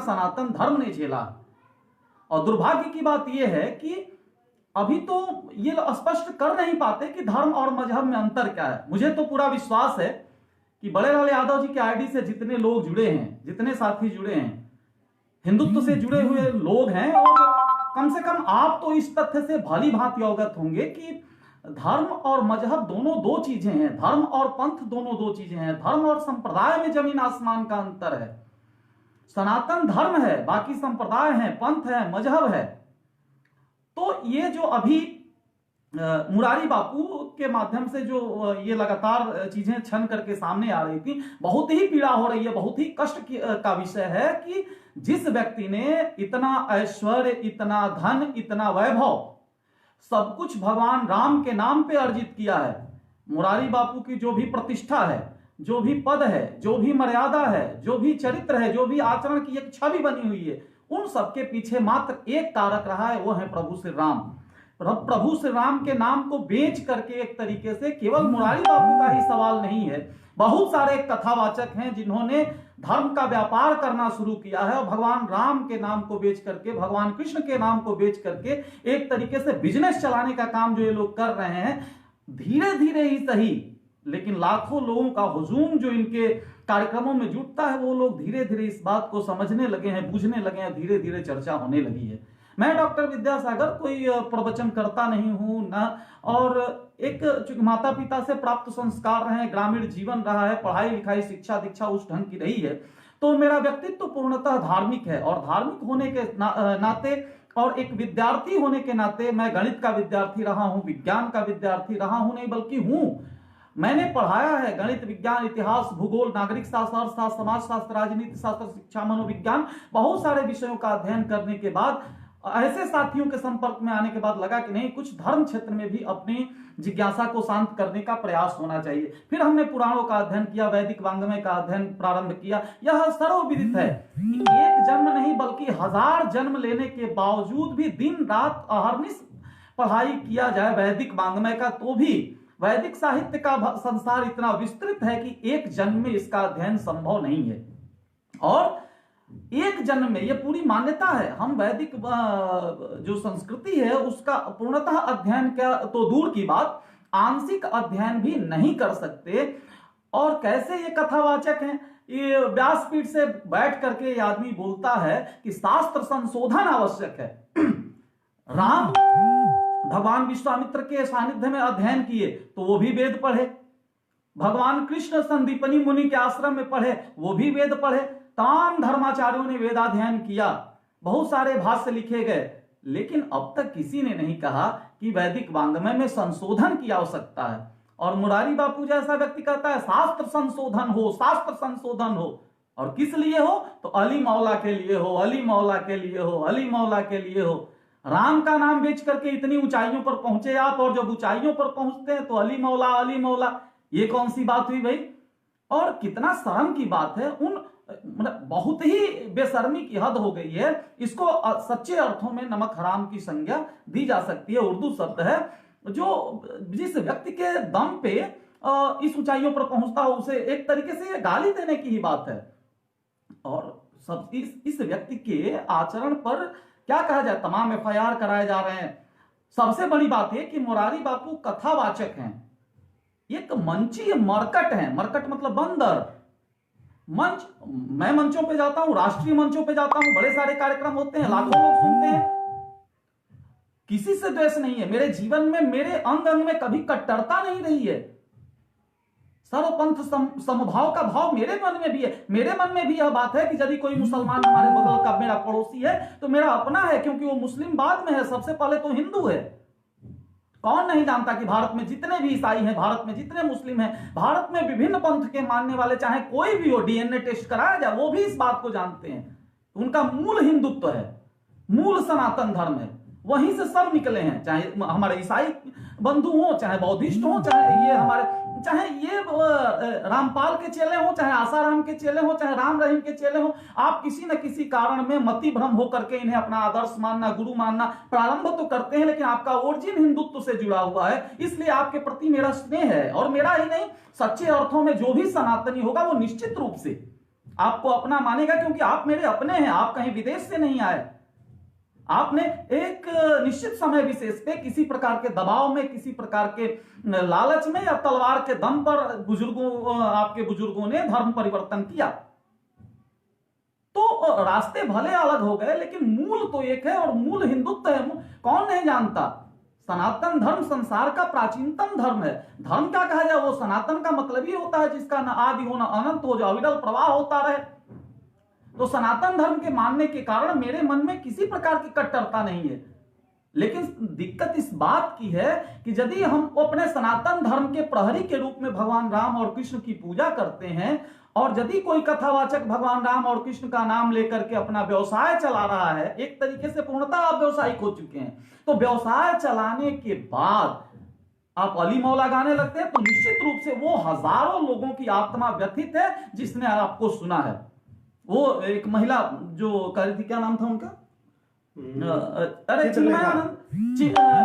सनातन धर्म ने झेला। और दुर्भाग्य की बात यह है कि अभी तो ये स्पष्ट कर नहीं पाते कि धर्म और मजहब में अंतर क्या है। मुझे तो पूरा विश्वास है कि बड़े लाल यादव जी के आईडी से जितने लोग जुड़े हैं, जितने साथी जुड़े हैं, हिंदुत्व से जुड़े हुए लोग हैं, और कम से कम आप तो इस तथ्य से भली भांति अवगत होंगे कि धर्म और मजहब दोनों दो चीजें हैं, धर्म और पंथ दोनों दो चीजें हैं, धर्म और संप्रदाय में जमीन आसमान का अंतर है। सनातन धर्म है, बाकी संप्रदाय हैं, पंथ है, मजहब है। तो ये जो अभी मुरारी बापू के माध्यम से जो ये लगातार चीजें छन करके सामने आ रही थी, बहुत ही पीड़ा हो रही है, बहुत ही कष्ट का विषय है कि जिस व्यक्ति ने इतना ऐश्वर्य, इतना धन, इतना वैभव, सब कुछ भगवान राम के नाम पे अर्जित किया है, मुरारी बापू की जो भी प्रतिष्ठा है, जो भी पद है, जो भी मर्यादा है, जो भी चरित्र है, जो भी आचरण की एक छवि बनी हुई है, उन सबके पीछे मात्र एक कारक रहा है, वो है प्रभु श्री राम। प्रभु श्री राम के नाम को बेच करके एक तरीके से केवल मुरारी बापू का ही सवाल नहीं है, बहुत सारे कथावाचक हैं जिन्होंने धर्म का व्यापार करना शुरू किया है और भगवान राम के नाम को बेच करके, भगवान कृष्ण के नाम को बेच करके एक तरीके से बिजनेस चलाने का काम जो ये लोग कर रहे हैं, धीरे धीरे ही सही, लेकिन लाखों लोगों का हुजूम जो इनके कार्यक्रमों में जुटता है, वो लोग धीरे धीरे इस बात को समझने लगे हैं, बूझने लगे हैं, धीरे धीरे चर्चा होने लगी है। मैं डॉक्टर विद्यासागर कोई प्रवचन करता नहीं हूं ना, और एक माता पिता से प्राप्त संस्कार रहे, ग्रामीण जीवन रहा है, पढ़ाई लिखाई शिक्षा दीक्षा उस ढंग की रही है, तो मेरा व्यक्तित्व पूर्णतः धार्मिक है। और धार्मिक होने के नाते और एक विद्यार्थी होने के नाते, मैं गणित का विद्यार्थी रहा हूं, विज्ञान का विद्यार्थी रहा हूं, नहीं बल्कि हूं। मैंने पढ़ाया है गणित, विज्ञान, इतिहास, भूगोल, नागरिक शास्त्र, अर्थशास्त्र, समाज शास्त्र, राजनीति शास्त्र, शिक्षा, मनोविज्ञान, बहुत सारे विषयों का अध्ययन करने के बाद, ऐसे साथियों के संपर्क में आने के बाद लगा कि नहीं, कुछ धर्म क्षेत्र में भी अपनी जिज्ञासा को शांत करने का प्रयास होना चाहिए। फिर हमने पुराणों का अध्ययन किया, वैदिक वांग्मय का अध्ययन प्रारंभ किया। यह सर्वविदित है कि एक जन्म नहीं बल्कि 1000 जन्म लेने के बावजूद भी दिन रात अहर्निश पढ़ाई किया जाए वैदिक वांग्मय का, तो भी वैदिक साहित्य का संसार इतना विस्तृत है कि एक जन्म में इसका अध्ययन संभव नहीं है। और एक जन्म में ये पूरी मान्यता है, हम वैदिक जो संस्कृति है उसका पूर्णतः अध्ययन क्या तो दूर की बात, आंशिक अध्ययन भी नहीं कर सकते। और कैसे ये कथावाचक हैं, ये व्यासपीठ से बैठ करके ये आदमी बोलता है कि शास्त्र संशोधन आवश्यक है। राम भगवान विश्वामित्र के सानिध्य में अध्ययन किए तो वो भी वेद पढ़े, भगवान कृष्ण संदीपनी मुनि के आश्रम में पढ़े, वो भी वेद पढ़े, तमाम धर्माचार्यों ने वेदाध्ययन किया, बहुत सारे भाष्य लिखे गए, लेकिन अब तक किसी ने नहीं कहा कि वैदिक वांग्मय में संशोधन की आवश्यकता है। और मुरारी बापू जैसा व्यक्ति कहता है शास्त्र संशोधन हो, शास्त्र संशोधन हो। और किस लिए हो? तो अली मौला के लिए हो, अली मौला के लिए हो, अली मौला के लिए हो। राम का नाम बेच करके इतनी ऊंचाइयों पर पहुंचे आप, और जब ऊंचाइयों पर पहुंचते हैं तो अली मौला, अली मौला, ये कौन सी बात हुई भाई? और कितना शर्म की बात है, उन बहुत ही बेशर्मी की हद हो गई है। इसको सच्चे अर्थों में नमक हराम की संज्ञा दी जा सकती है। उर्दू शब्द है जो जिस व्यक्ति के दम पे इस ऊंचाइयों पर पहुंचता हो, उसे एक तरीके से ये गाली देने की ही बात है। और सब इस व्यक्ति के आचरण पर क्या कहा जाए, तमाम FIR कराए जा रहे हैं। सबसे बड़ी बात है कि मुरारी बापू कथावाचक हैं, एक मंची मरकट है। मरकट मतलब बंदर। मंच, मैं मंचों पे जाता हूं, राष्ट्रीय मंचों पे जाता हूं, बड़े सारे कार्यक्रम होते हैं, लाखों लोग सुनते हैं, किसी से द्वेष नहीं है मेरे जीवन में, मेरे अंग अंग में कभी कट्टरता नहीं रही है। सर्वपंथ समभाव का भाव मेरे मन में भी है। मेरे मन में भी यह बात है कि यदि कोई मुसलमान हमारे बगल का मेरा पड़ोसी है तो मेरा अपना है, क्योंकि वो मुस्लिम बाद में है, सबसे पहले तो हिंदू है। कौन नहीं जानता कि भारत में जितने भी ईसाई हैं, भारत में जितने मुस्लिम हैं, भारत में विभिन्न पंथ के मानने वाले, चाहे कोई भी हो, DNA टेस्ट कराया जाए, वो भी इस बात को जानते हैं। उनका मूल हिंदुत्व है, मूल सनातन धर्म है, वहीं से सब निकले हैं। चाहे हमारे ईसाई बंधु हो, चाहे बौद्धिस्ट हो, चाहे ये रामपाल के चेले हो, चाहे आसाराम के चेले हो, चाहे राम रहीम के चेले हो, आप किसी न किसी कारण में मति भ्रम होकर के इन्हें अपना आदर्श मानना, गुरु मानना प्रारंभ तो करते हैं, लेकिन आपका ओरिजिन हिंदुत्व से जुड़ा हुआ है। इसलिए आपके प्रति मेरा स्नेह है, और मेरा ही नहीं, सच्चे अर्थों में जो भी सनातनी होगा वो निश्चित रूप से आपको अपना मानेगा, क्योंकि आप मेरे अपने हैं, आप कहीं विदेश से नहीं आए। आपने एक निश्चित समय विशेष पे किसी प्रकार के दबाव में, किसी प्रकार के लालच में या तलवार के दम पर आपके बुजुर्गों ने धर्म परिवर्तन किया। तो रास्ते भले अलग हो गए, लेकिन मूल तो एक है, और मूल हिंदुत्व है। कौन नहीं जानता, सनातन धर्म संसार का प्राचीनतम धर्म है। धर्म क्या कहा जाए, वो सनातन का मतलब ही होता है जिसका न आदि हो न अनंत हो, जो अविरल प्रवाह होता रहे। तो सनातन धर्म के मानने के कारण मेरे मन में किसी प्रकार की कट्टरता नहीं है। लेकिन दिक्कत इस बात की है कि यदि हम अपने सनातन धर्म के प्रहरी के रूप में भगवान राम और कृष्ण की पूजा करते हैं, और यदि कोई कथावाचक भगवान राम और कृष्ण का नाम लेकर के अपना व्यवसाय चला रहा है, एक तरीके से पूर्णतः आप व्यवसायिक हो चुके हैं, तो व्यवसाय चलाने के बाद आप अली मौला गाने लगते हैं, तो निश्चित रूप से वो हजारों लोगों की आत्मा व्यथित है जिसने आपको सुना है। वो एक महिला जो कर रही थी, क्या नाम था उनका, अरे चिन्मयानंद,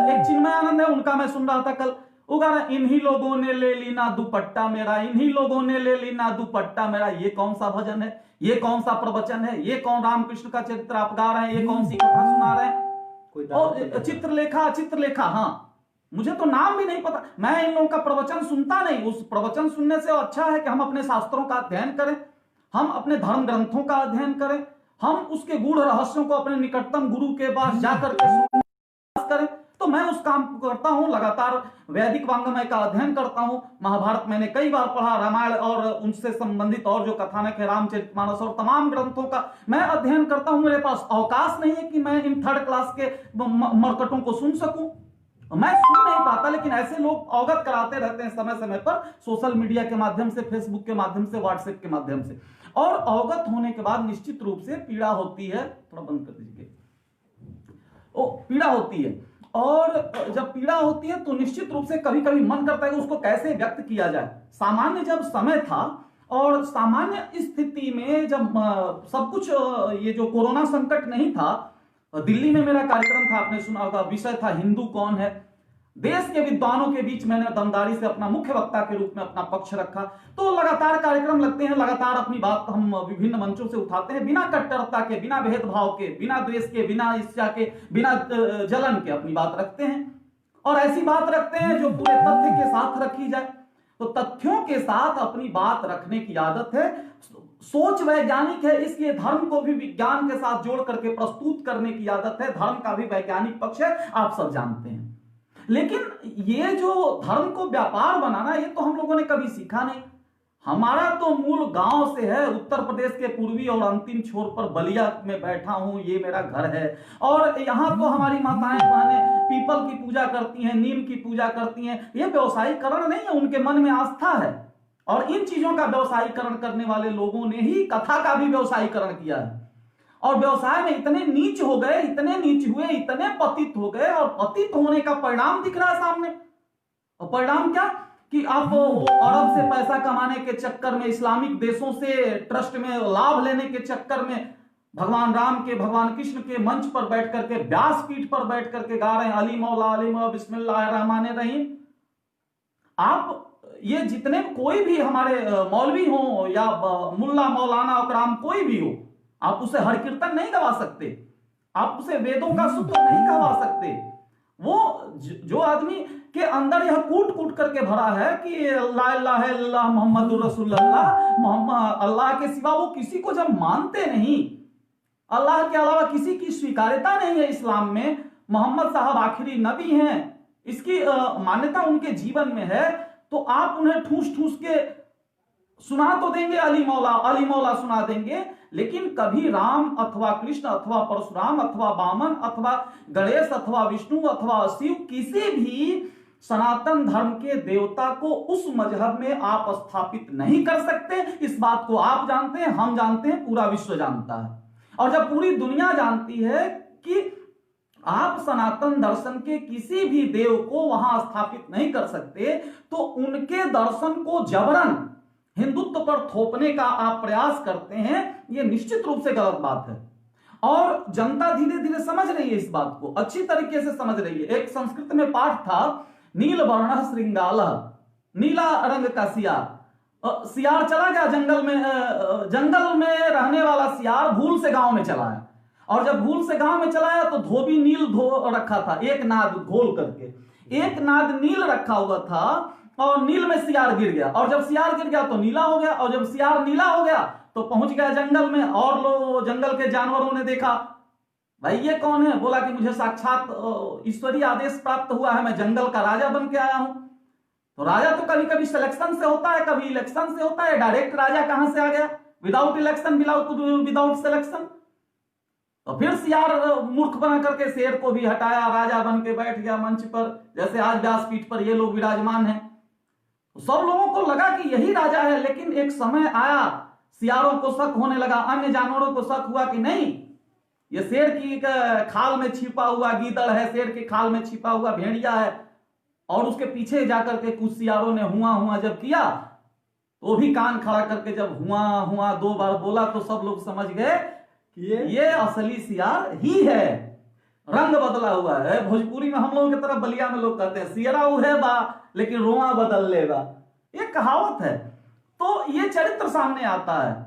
एक चिन्मयानंद है, उनका मैं सुन रहा था कल। वो गा रहा, इन्हीं लोगों ने ले ली ना दुपट्टा मेरा, इन्हीं लोगों ने ले ली ना दुपट्टा मेरा। ये कौन सा भजन है, ये कौन सा प्रवचन है, ये कौन रामकृष्ण का चरित्र आप गा रहे हैं, ये कौन सी कथा सुना रहे हैं। और चित्रलेखा, हाँ, मुझे तो नाम भी नहीं पता। मैं इन लोगों का प्रवचन सुनता नहीं। उस प्रवचन सुनने से अच्छा है कि हम अपने शास्त्रों का अध्ययन करें, हम अपने धर्म ग्रंथों का अध्ययन करें, हम उसके गूढ़ रहस्यों को अपने निकटतम गुरु के पास जाकर के करें। तो मैं उस काम को करता हूं, लगातार वैदिक वांग्मय का अध्ययन करता हूं। महाभारत मैंने कई बार पढ़ा, रामायण और उनसे संबंधित और जो कथानक है, रामचरितमानस और तमाम ग्रंथों का मैं अध्ययन करता हूं। मेरे पास अवकाश नहीं है कि मैं इन थर्ड क्लास के मरकटों को सुन सकूं। मैं सुन नहीं पाता, लेकिन ऐसे लोग अवगत कराते रहते हैं समय समय पर, सोशल मीडिया के माध्यम से, फेसबुक के माध्यम से, व्हाट्सएप के माध्यम से। और अवगत होने के बाद निश्चित रूप से पीड़ा होती है। थोड़ा बंद कर दीजिए। पीड़ा होती है, और जब पीड़ा होती है तो निश्चित रूप से कभी कभी मन करता है कि उसको कैसे व्यक्त किया जाए। सामान्य जब समय था और सामान्य स्थिति में, जब सब कुछ ये जो कोरोना संकट नहीं था, दिल्ली में मेरा कार्यक्रम था, आपने सुना होगा, विषय था हिंदू कौन है। देश के विद्वानों के बीच मैंने दमदारी से अपना मुख्य वक्ता के रूप में अपना पक्ष रखा। तो लगातार कार्यक्रम लगते हैं, लगातार अपनी बात हम विभिन्न मंचों से उठाते हैं, बिना कट्टरता के, बिना भेदभाव के, बिना द्वेष के, बिना ईर्ष्या के, बिना जलन के अपनी बात रखते हैं। और ऐसी बात रखते हैं जो पूरे तथ्य के साथ रखी जाए। तो तथ्यों के साथ अपनी बात रखने की आदत है। सोच वैज्ञानिक है, इसलिए धर्म को भी विज्ञान के साथ जोड़ करके प्रस्तुत करने की आदत है। धर्म का भी वैज्ञानिक पक्ष है, आप सब जानते हैं। लेकिन ये जो धर्म को व्यापार बनाना, ये तो हम लोगों ने कभी सीखा नहीं। हमारा तो मूल गांव से है, उत्तर प्रदेश के पूर्वी और अंतिम छोर पर बलिया में बैठा हूं, ये मेरा घर है। और यहाँ तो हमारी माताएं बहनें पीपल की पूजा करती हैं, नीम की पूजा करती हैं। ये व्यवसायीकरण नहीं है, उनके मन में आस्था है। और इन चीजों का व्यवसायीकरण करने वाले लोगों ने ही कथा का भी व्यवसायीकरण किया है। और व्यवसाय में इतने नीच हो गए, इतने नीच हुए, इतने पतित हो गए, और पतित होने का परिणाम दिख रहा है सामने। और परिणाम क्या कि आप अरब से पैसा कमाने के चक्कर में, इस्लामिक देशों से ट्रस्ट में लाभ लेने के चक्कर में, भगवान राम के, भगवान कृष्ण के मंच पर बैठ करके, व्यासपीठ पर बैठ करके गा रहे हैं अली मौला बिस्मिल्लाहिर्रहमानिर्रहीम। आप ये जितने कोई भी हमारे मौलवी हो या मुल्ला मौलाना अकराम कोई भी हो, आप उसे हर कीर्तन नहीं गवा सकते, आप उसे वेदों का सूत्र नहीं गवा सकते। वो जो आदमी के अंदर यह कूट कूट करके भरा है कि ला इलाहा इल्लल्लाह मुहम्मदुर रसूलुल्लाह, मोहम्मद अल्लाह के सिवा वो किसी को जब मानते नहीं, अल्लाह के अलावा किसी की स्वीकार्यता नहीं है इस्लाम में, मोहम्मद साहब आखिरी नबी हैं, इसकी मान्यता उनके जीवन में है, तो आप उन्हें ठूस ठूस के सुना तो देंगे, अली मौला सुना देंगे, लेकिन कभी राम अथवा कृष्ण अथवा परशुराम अथवा वामन अथवा गणेश अथवा विष्णु अथवा शिव, किसी भी सनातन धर्म के देवता को उस मजहब में आप स्थापित नहीं कर सकते। इस बात को आप जानते हैं, हम जानते हैं, पूरा विश्व जानता है। और जब पूरी दुनिया जानती है कि आप सनातन दर्शन के किसी भी देव को वहां स्थापित नहीं कर सकते, तो उनके दर्शन को जबरन हिंदुत्व पर थोपने का आप प्रयास करते हैं, यह निश्चित रूप से गलत बात है। और जनता धीरे धीरे समझ रही है, इस बात को अच्छी तरीके से समझ रही है। एक संस्कृत में पाठ था, नील वर्ण श्रृंगाल, नीला रंग का सियार। सियार चला गया जंगल में, जंगल में रहने वाला सियार भूल से गांव में चला आया, और जब भूल से गांव में चला आया तो धोबी नील धो रखा था, एक नाद घोल करके, एक नाद नील रखा हुआ था, और नील में सियार गिर गया, और जब सियार गिर गया तो नीला हो गया, और जब सियार नीला हो गया तो पहुंच गया जंगल में, और लोग जंगल के जानवरों ने देखा, भाई ये कौन है? बोला कि मुझे साक्षात ईश्वरीय आदेश प्राप्त हुआ है, मैं जंगल का राजा बन के आया हूं। तो राजा तो कभी कभी सिलेक्शन से होता है, कभी इलेक्शन से होता है, डायरेक्ट राजा कहां से आ गया? Without election, without selection. तो फिर सियार मूर्ख बना करके शेर को भी हटाया, राजा बन के बैठ गया मंच पर, जैसे आज व्यासपीठ पर ये लोग विराजमान हैं। तो सब लोगों को लगा कि यही राजा है, लेकिन एक समय आया, सियारों को शक होने लगा, अन्य जानवरों को शक हुआ कि नहीं, ये शेर की खाल में छिपा हुआ गीदड़ है, शेर की खाल में छिपा हुआ भेड़िया है। और उसके पीछे जाकर के कुछ सियारों ने हुआ हुआ जब किया, तो भी कान खड़ा करके जब हुआ हुआ 2 बार बोला, तो सब लोग समझ गए कि ये असली सियार ही है, रंग बदला हुआ है। भोजपुरी में हम लोगों की तरफ बलिया में लोग कहते हैं सियरा है बा लेकिन रोआ बदल लेगा, ये कहावत है। तो ये चरित्र सामने आता है।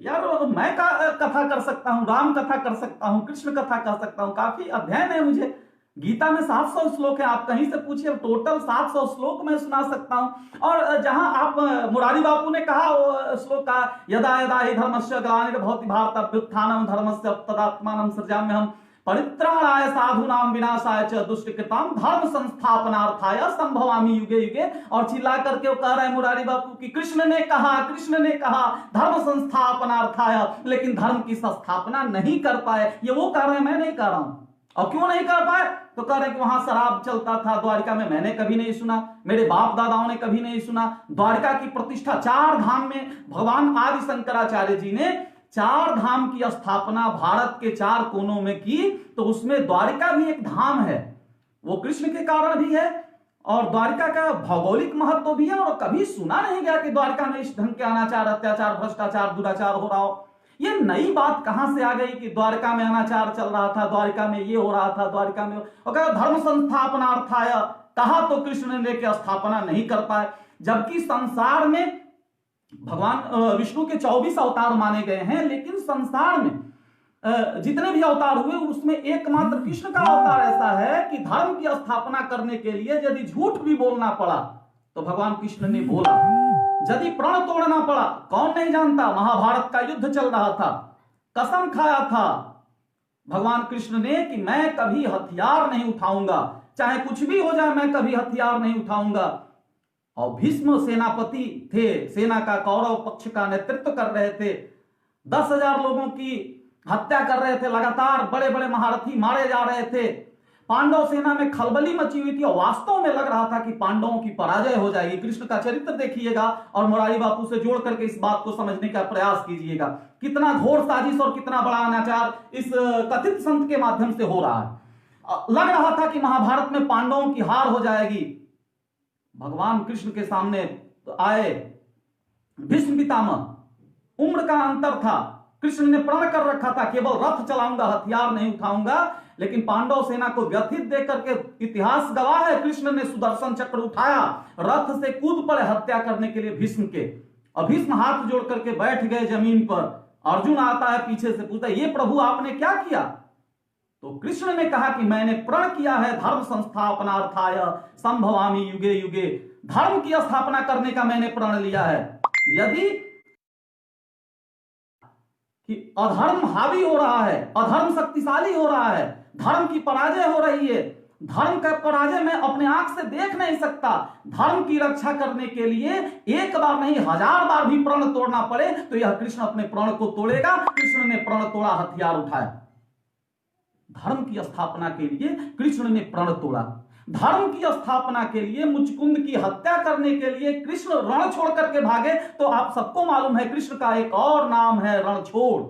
यार मैं कथा कर सकता हूं, राम कथा कर सकता हूं, कृष्ण कथा कर सकता हूं, काफी अध्ययन है मुझे। गीता में 700 श्लोक है, आप कहीं से पूछिए, टोटल 700 श्लोक मैं सुना सकता हूं। और जहां आप मुरारी बापू ने कहा श्लोक का, यदा यदा ही धर्मस्य ग्लानिर्भवति भारत अभ्युत्थानम धर्मस्य तदात्मानं सृजाम्यहम् परित्राणाय साधूनां विनाशाय च दुष्टकृतां धर्म संस्थापनार्थाय संभवामि युगे युगे। और चिल्ला करके वो कह रहे हैं मुरारी बापू की कृष्ण ने कहा धर्म संस्थापनार्थाय, लेकिन धर्म की संस्थापना नहीं कर पाए। ये वो कह रहे हैं, मैं नहीं कह रहा हूं। और क्यों नहीं कर पाए? तो कह रहे हैं कि वहां शराब चलता था द्वारिका में, मैंने कभी नहीं सुना, मेरे बाप दादाओं ने कभी नहीं सुना। द्वारिका की प्रतिष्ठा 4 धाम में भगवान आदि शंकराचार्य जी ने 4 धाम की स्थापना भारत के 4 कोनों में की, तो उसमें द्वारिका भी एक धाम है। वो कृष्ण के कारण भी है, और द्वारिका का भौगोलिक महत्व भी है। और कभी सुना नहीं गया कि द्वारिका में इस ढंग के अनाचार, अत्याचार, भ्रष्टाचार, दुराचार हो रहा हो। ये नई बात कहां से आ गई कि द्वारिका में अनाचार चल रहा था, द्वारिका में ये हो रहा था, द्वारिका में। और कहा धर्म संस्थापनार्थाय, कहा तो कृष्ण ने के स्थापना नहीं कर पाए। जबकि संसार में भगवान विष्णु के 24 अवतार माने गए हैं, लेकिन संसार में जितने भी अवतार हुए उसमें एकमात्र कृष्ण का अवतार ऐसा है कि धर्म की स्थापना करने के लिए यदि झूठ भी बोलना पड़ा तो भगवान कृष्ण ने बोला, यदि प्रण तोड़ना पड़ा, कौन नहीं जानता, महाभारत का युद्ध चल रहा था, कसम खाया था भगवान कृष्ण ने कि मैं कभी हथियार नहीं उठाऊंगा, चाहे कुछ भी हो जाए मैं कभी हथियार नहीं उठाऊंगा। और भीष्म सेनापति थे, सेना का कौरव पक्ष का नेतृत्व कर रहे थे, 10,000 लोगों की हत्या कर रहे थे, लगातार बड़े बड़े महारथी मारे जा रहे थे। पांडव सेना में खलबली मची हुई थी, और वास्तव में लग रहा था कि पांडवों की पराजय हो जाएगी। कृष्ण का चरित्र देखिएगा और मुरारी बापू से जोड़ करके इस बात को समझने का प्रयास कीजिएगा, कितना घोर साजिश और कितना बड़ा अनाचार इस कथित संत के माध्यम से हो रहा है। लग रहा था कि महाभारत में पांडवों की हार हो जाएगी। भगवान कृष्ण के सामने आए भीष्म पितामह, उम्र का अंतर था, कृष्ण ने प्रण कर रखा था केवल रथ चलाऊंगा, हथियार नहीं उठाऊंगा। लेकिन पांडव सेना को व्यथित देकर के, इतिहास गवाह है, कृष्ण ने सुदर्शन चक्र उठाया, रथ से कूद पड़े हत्या करने के लिए भीष्म के, और भीष्म हाथ जोड़ करके बैठ गए जमीन पर। अर्जुन आता है पीछे से, पूछता है ये प्रभु आपने क्या किया? तो कृष्ण ने कहा कि मैंने प्रण किया है धर्म संस्थापनार्थाय संभवामि युगे युगे, धर्म की स्थापना करने का मैंने प्रण लिया है। यदि कि अधर्म हावी हो रहा है, अधर्म शक्तिशाली हो रहा है, धर्म की पराजय हो रही है, धर्म का पराजय मैं अपने आंख से देख नहीं सकता, धर्म की रक्षा करने के लिए एक बार नहीं 1000 बार भी प्रण तोड़ना पड़े तो यह कृष्ण अपने प्रण को तोड़ेगा। कृष्ण ने प्रण तोड़ा, हथियार उठाया, धर्म की स्थापना के लिए कृष्ण ने प्रण तोड़ा। धर्म की स्थापना के लिए, मुचकुंद की हत्या करने के लिए कृष्ण रण छोड़ करके भागे। तो आप सबको मालूम है कृष्ण का एक और नाम है रणछोड़।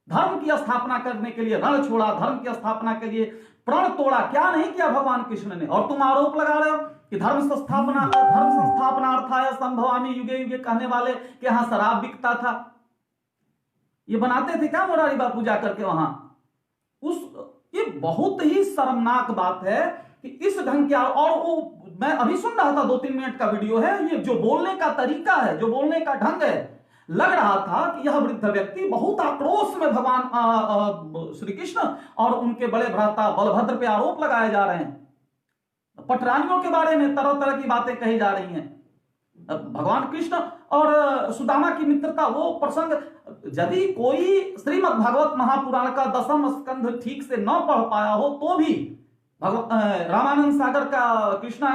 धर्म की स्थापना करने के लिए रण छोड़ा, धर्म की स्थापना के लिए प्रण तोड़ा। क्या नहीं किया भगवान कृष्ण ने? और तुम आरोप लगा रहे हो कि धर्म संस्थापनार्थाय संभवामि युगे युगे कहने वाले के यहां शराब बिकता था। ये बनाते थे क्या मुरारी बापू जाकर के वहां? ये बहुत ही शर्मनाक बात है कि इस ढंग के, और वो मैं अभी सुन रहा था, 2-3 मिनट का वीडियो है, ये जो बोलने का तरीका है, जो बोलने का ढंग है, लग रहा था कि यह वृद्ध व्यक्ति बहुत आक्रोश में भगवान श्री कृष्ण और उनके बड़े भ्राता बलभद्र पे आरोप लगाए जा रहे हैं। पटरानियों के बारे में तरह तरह की बातें कही जा रही हैं। भगवान कृष्ण और सुदामा की मित्रता, वो प्रसंग, यदि कोई श्रीमद् भागवत महापुराण का 10वां स्कंध ठीक से न पढ़ पाया हो तो भी रामानंद सागर का कृष्णा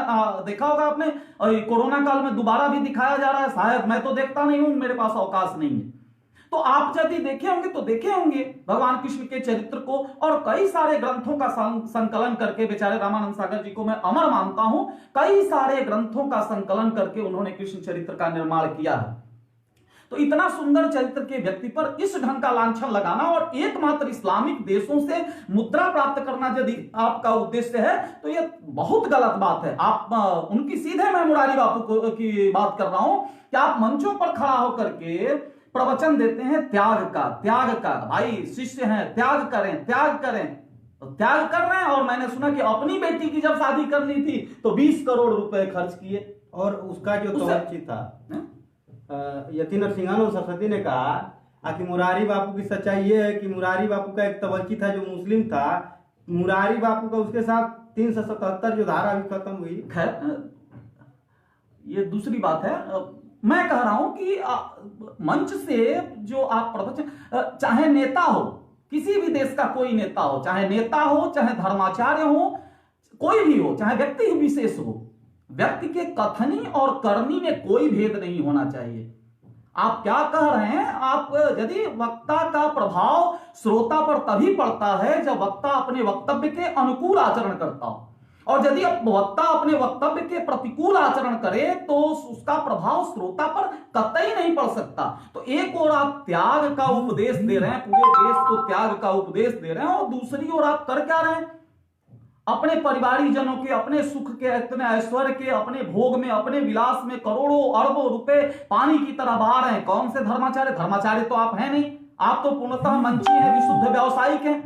देखा होगा आपने, और कोरोना काल में दोबारा भी दिखाया जा रहा है, शायद, मैं तो देखता नहीं हूं, मेरे पास अवकाश नहीं है। तो आप यदि देखे होंगे तो देखे होंगे भगवान कृष्ण के चरित्र को, और कई सारे ग्रंथों का संकलन करके, बेचारे रामानंद सागर जी को मैं अमर मानता हूं, कई सारे ग्रंथों का संकलन करके उन्होंने कृष्ण चरित्र का निर्माण किया है। तो इतना सुंदर चरित्र के व्यक्ति पर इस ढंग का लांछन लगाना और एकमात्र इस्लामिक देशों से मुद्रा प्राप्त करना यदि आपका उद्देश्य है तो यह बहुत गलत बात है। आप उनकी सीधे, मैं मुरारी बापू की बात कर रहा हूं कि आप मंचों पर खड़ा होकर के प्रवचन देते हैं त्याग का, भाई शिष्य हैं, त्याग करें, तो त्याग कर रहे हैं। और मैंने सुना कि अपनी बेटी की जब शादी करनी थी तो 20 करोड़ रुपए खर्च किए, और उसका जो तवज्जी था, यति नरसिंहानंद सरस्वती ने कहा कि मुरारी बापू की सच्चाई ये है कि मुरारी बापू का एक तवज्जी था जो मुस्लिम था, मुरारी बापू का उसके साथ 377 जो धारा भी खत्म हुई। खैर ये दूसरी बात है। मैं कह रहा हूं कि मंच से जो आप प्रवचन, चाहे नेता हो, किसी भी देश का कोई नेता हो, चाहे नेता हो, चाहे धर्माचार्य हो, कोई भी हो, चाहे व्यक्ति विशेष हो, व्यक्ति के कथनी और करनी में कोई भेद नहीं होना चाहिए। आप क्या कह रहे हैं? आप यदि वक्ता का प्रभाव श्रोता पर तभी पड़ता है जब वक्ता अपने वक्तव्य के अनुकूल आचरण करता हो, और यदि वक्ता अपने वक्तव्य के प्रतिकूल आचरण करे तो उसका प्रभाव श्रोता पर कतई नहीं पड़ सकता। तो एक ओर आप त्याग का उपदेश दे रहे हैं, पूरे देश को त्याग का उपदेश दे रहे हैं, और दूसरी ओर आप कर क्या रहे हैं? अपने परिवारीजनों के, अपने सुख के, इतने ऐश्वर्य के, अपने भोग में, अपने विलास में करोड़ों अरबों रुपए पानी की तरह बहा रहे हैं। कौन से धर्माचार्य तो आप हैं नहीं, आप तो पूर्णतः मंची हैं, विशुद्ध व्यावसायिक हैं।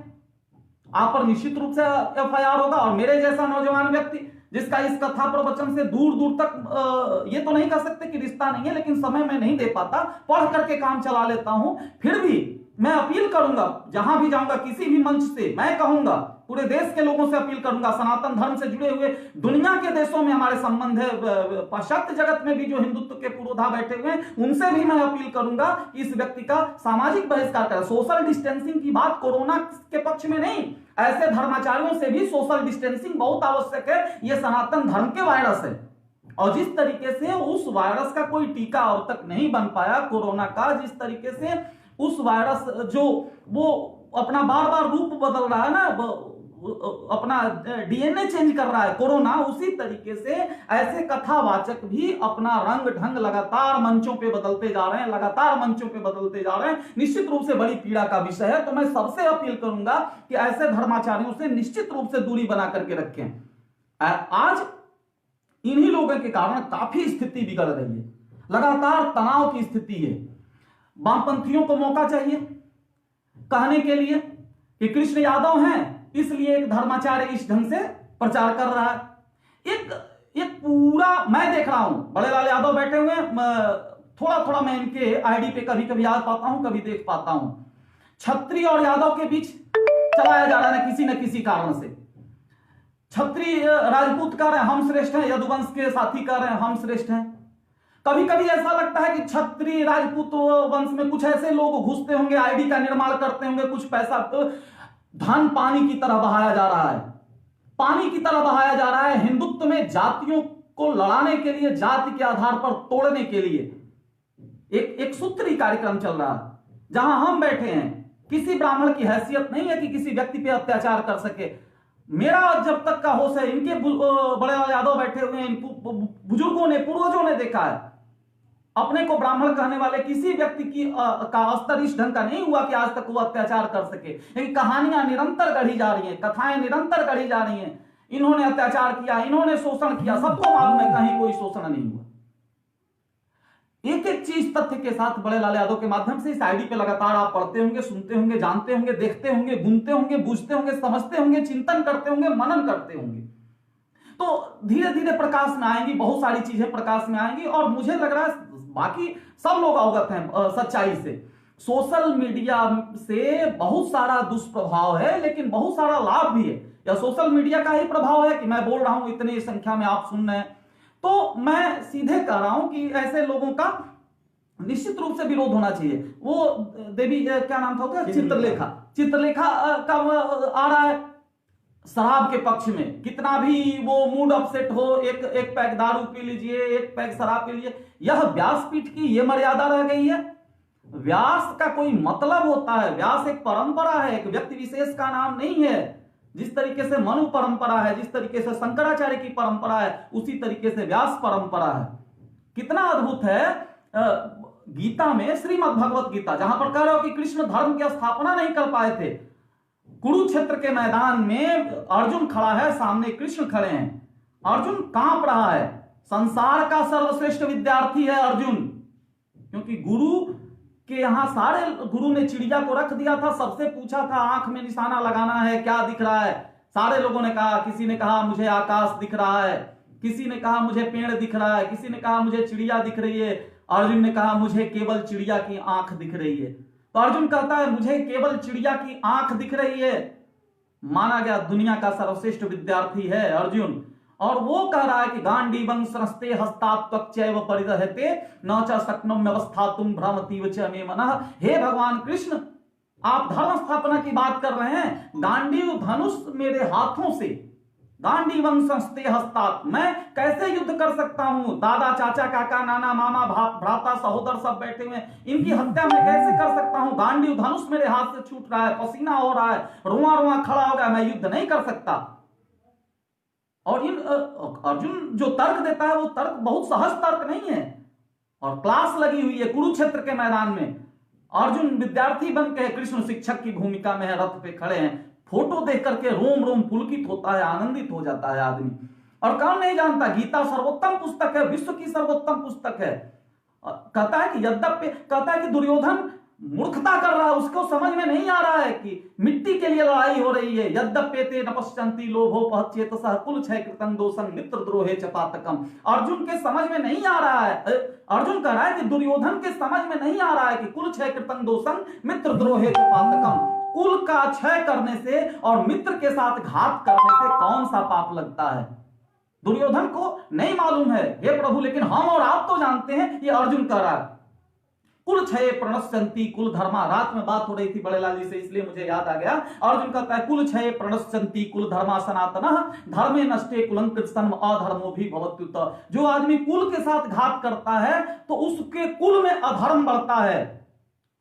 आप पर निश्चित रूप से FIR होगा। और मेरे जैसा नौजवान व्यक्ति जिसका इस कथा प्रवचन से दूर दूर तक, ये तो नहीं कह सकते कि रिश्ता नहीं है, लेकिन समय में नहीं दे पाता, पढ़ करके काम चला लेता हूं, फिर भी मैं अपील करूंगा, जहां भी जाऊंगा किसी भी मंच से मैं कहूंगा, पूरे देश के लोगों से अपील करूंगा, सनातन धर्म से जुड़े हुए दुनिया के देशों में हमारे संबंध है, पाश्चात्य जगत में भी जो हिंदुत्व के पुरोधा बैठे हुए हैं, उनसे भी मैं अपील करूंगा कि इस व्यक्ति का सामाजिक बहिष्कार करें। सोशल डिस्टेंसिंग की बात कोरोना के पक्ष में नहीं, ऐसे धर्माचार्यों से भी सोशल डिस्टेंसिंग बहुत आवश्यक है। यह सनातन धर्म के वायरस है, और जिस तरीके से उस वायरस का कोई टीका अब तक नहीं बन पाया कोरोना का, जिस तरीके से उस वायरस जो वो अपना बार बार रूप बदल रहा है ना, अपना DNA चेंज कर रहा है कोरोना, उसी तरीके से ऐसे कथावाचक भी अपना रंग ढंग लगातार मंचों पे बदलते जा रहे हैं, लगातार मंचों पे बदलते जा रहे हैं। निश्चित रूप से बड़ी पीड़ा का विषय है। तो मैं सबसे अपील करूंगा कि ऐसे धर्माचार्यों से निश्चित रूप से दूरी बना करके रखें। आज इन्हीं लोगों के कारण काफी स्थिति बिगड़ रही है, लगातार तनाव की स्थिति है। वामपंथियों को मौका चाहिए कहने के लिए कि कृष्ण यादव हैं, इसलिए एक धर्माचार्य इस ढंग से प्रचार कर रहा है। एक पूरा मैं देख रहा हूं, बड़े लाल यादव बैठे हुए, थोड़ा थोड़ा मैं इनके आईडी पे कभी कभी याद पाता हूं, कभी देख पाता हूं, छत्री और यादव के बीच चलाया जा रहा है न किसी कारण से। छत्री राजपूत कह रहे हैं हम श्रेष्ठ हैं, यदुवंश के साथी कह रहे हैं हम श्रेष्ठ हैं। कभी कभी ऐसा लगता है कि छत्री राजपूत वंश में कुछ ऐसे लोग घुसते होंगे, आईडी का निर्माण करते होंगे, कुछ पैसा, तो धन पानी की तरह बहाया जा रहा है, पानी की तरह बहाया जा रहा है। हिंदुत्व में जातियों को लड़ाने के लिए, जाति के आधार पर तोड़ने के लिए एक सूत्री कार्यक्रम चल रहा है, जहां हम बैठे हैं। किसी ब्राह्मण की हैसियत नहीं है कि किसी व्यक्ति पे अत्याचार कर सके। मेरा जब तक का होश है, इनके बड़े यादव बैठे हुए हैं, बुजुर्गों ने, पूर्वजों ने देखा है, अपने को ब्राह्मण कहने वाले किसी व्यक्ति की का स्तर इस ढंग का नहीं हुआ कि आज तक वो अत्याचार कर सके। लेकिन कहानियां निरंतर गढ़ी जा रही हैं, कथाएं निरंतर गढ़ी जा रही हैं। इन्होंने अत्याचार किया, इन्होंने शोषण किया, सबको मालूम है कहीं कोई शोषण नहीं हुआ। एक एक चीज तथ्य के साथ बड़े लाल यादव के माध्यम से इस आईडी पे लगातार आप पढ़ते होंगे, सुनते होंगे, जानते होंगे, देखते होंगे, बुनते होंगे, बूझते होंगे, समझते होंगे, चिंतन करते होंगे, मनन करते होंगे। तो धीरे धीरे प्रकाश में आएंगी, बहुत सारी चीजें प्रकाश में आएंगी। और मुझे लग रहा है बाकी सब लोग अवगत हैं सच्चाई से। सोशल मीडिया से बहुत सारा दुष्प्रभाव है, लेकिन बहुत सारा लाभ भी है। या सोशल मीडिया का ही प्रभाव है कि मैं बोल रहा हूं, इतनी संख्या में आप सुन रहे हैं, तो मैं सीधे कह रहा हूं कि ऐसे लोगों का निश्चित रूप से विरोध होना चाहिए। वो देवी क्या नाम था उसका, चित्रलेखा का आ रहा है शराब के पक्ष में। कितना भी वो मूड अपसेट हो, एक पैक दारू पी लीजिए, एक पैक शराब पी लीजिए। यह व्यासपीठ की ये मर्यादा रह गई है। व्यास का कोई मतलब होता है, व्यास एक परंपरा है, एक व्यक्ति विशेष का नाम नहीं है। जिस तरीके से मनु परंपरा है, जिस तरीके से शंकराचार्य की परंपरा है, उसी तरीके से व्यास परंपरा है। कितना अद्भुत है गीता में, श्रीमद् भगवत गीता, जहां पर कह रहे हो कि कृष्ण धर्म की स्थापना नहीं कर पाए थे। कुरुक्षेत्र के मैदान में अर्जुन खड़ा है, सामने कृष्ण खड़े हैं। अर्जुन कांप रहा है। संसार का सर्वश्रेष्ठ विद्यार्थी है अर्जुन, क्योंकि गुरु के यहां सारे गुरु ने चिड़िया को रख दिया था, सबसे पूछा था आंख में निशाना लगाना है, क्या दिख रहा है। सारे लोगों ने कहा, किसी ने कहा मुझे आकाश दिख रहा है, किसी ने कहा मुझे पेड़ दिख रहा है, किसी ने कहा मुझे चिड़िया दिख रही है। अर्जुन ने कहा मुझे केवल चिड़िया की आंख दिख रही है। तो अर्जुन कहता है मुझे केवल चिड़िया की आंख दिख रही है। माना गया दुनिया का सर्वश्रेष्ठ विद्यार्थी है अर्जुन। और वो कह रहा है कि गांडीवं संस्ते हस्तात्वक्चैव परिदहते न च शक्नोम्य अवस्थातुं भ्रमतीव च मे मनः। हे भगवान कृष्ण, आप धर्म स्थापना की बात कर रहे हैं, गांडीव धनुष मेरे हाथों से, गांडीवं संस्ते हस्तात, मैं कैसे युद्ध कर सकता हूं। दादा, चाचा, काका, नाना, मामा, भ्राता, सहोदर सब बैठे हुए, इनकी हत्या मैं कैसे कर सकता हूं। गांडीव धनुष मेरे हाथ से छूट रहा है, पसीना हो रहा है, रुआ रुआ खड़ा हो गया, मैं युद्ध नहीं कर सकता। और इन अर्जुन जो तर्क देता है वो तर्क बहुत सहज तर्क नहीं है। और क्लास लगी हुई है कुरुक्षेत्र के मैदान में, अर्जुन विद्यार्थी बन के कृष्ण शिक्षक की भूमिका में है, रथ पे खड़े हैं। फोटो देख करके रोम रोम पुलकित होता है, आनंदित हो जाता है आदमी। और कौन नहीं जानता गीता सर्वोत्तम पुस्तक है, विश्व की सर्वोत्तम पुस्तक है। कहता है कि यद्यपि, कहता है कि दुर्योधन मूर्खता कर रहा है, उसको समझ में नहीं आ रहा है कि मिट्टी के लिए लड़ाई हो रही है। यद्यप्येते न पश्यन्ति लोभो पहचेतसः कुल क्षय कृतं दोषं मित्र द्रोहे च पातकम्। अर्जुन के समझ में नहीं आ रहा है, अर्जुन कह रहा है कि दुर्योधन के समझ में नहीं आ रहा है कि कुल क्षय कृतं दोषं मित्र द्रोहे च पातकम्। कुल का क्षय करने से और मित्र के साथ घात करने से कौन सा पाप लगता है, दुर्योधन को नहीं मालूम है। हे प्रभु, लेकिन हम और आप तो जानते हैं। ये अर्जुन कह रहा है कुल क्षय प्रणश्यन्ति कुल धर्मा। रात में बात हो रही थी बड़े लाल जी से, इसलिए मुझे याद आ गया। अर्जुन कहता है कुल क्षय प्रणश्यन्ति कुल धर्मा सनातनः धर्मे नष्टे कुलं कृत्स्नं अधर्मो भी भवत्युत। जो आदमी कुल के साथ घात करता है तो उसके कुल में अधर्म बढ़ता है,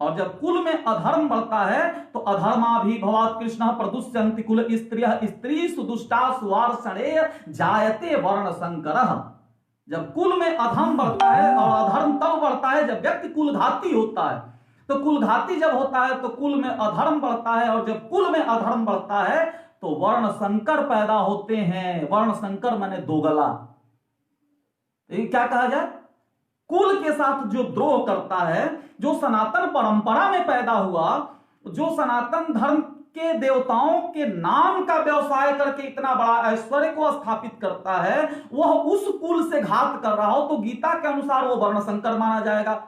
और जब कुल में अधर्म बढ़ता है तो अधर्मा भी भवात् कृष्ण प्रदुष्यन्ति कुल स्त्रियः स्त्री सुदुष्टा सुवार्षणे जायते वर्ण संकरः। जब कुल में अधर्म बढ़ता है, और अधर्म तब बढ़ता है जब व्यक्ति कुलघाती होता है। तो कुलघाती जब होता है तो कुल में अधर्म बढ़ता है, और जब कुल में अधर्म बढ़ता है तो वर्ण संकर पैदा होते हैं। वर्ण संकर माने दोगला। क्या कहा जाए, कुल के साथ जो द्रोह करता है, जो सनातन परंपरा में पैदा हुआ, जो सनातन धर्म के देवताओं के नाम का व्यवसाय करके इतना बड़ा ऐश्वर्य को स्थापित करता है, वह उस कुल से घात कर रहा हो तो गीता के अनुसार वो वर्णशंकर माना जाएगा।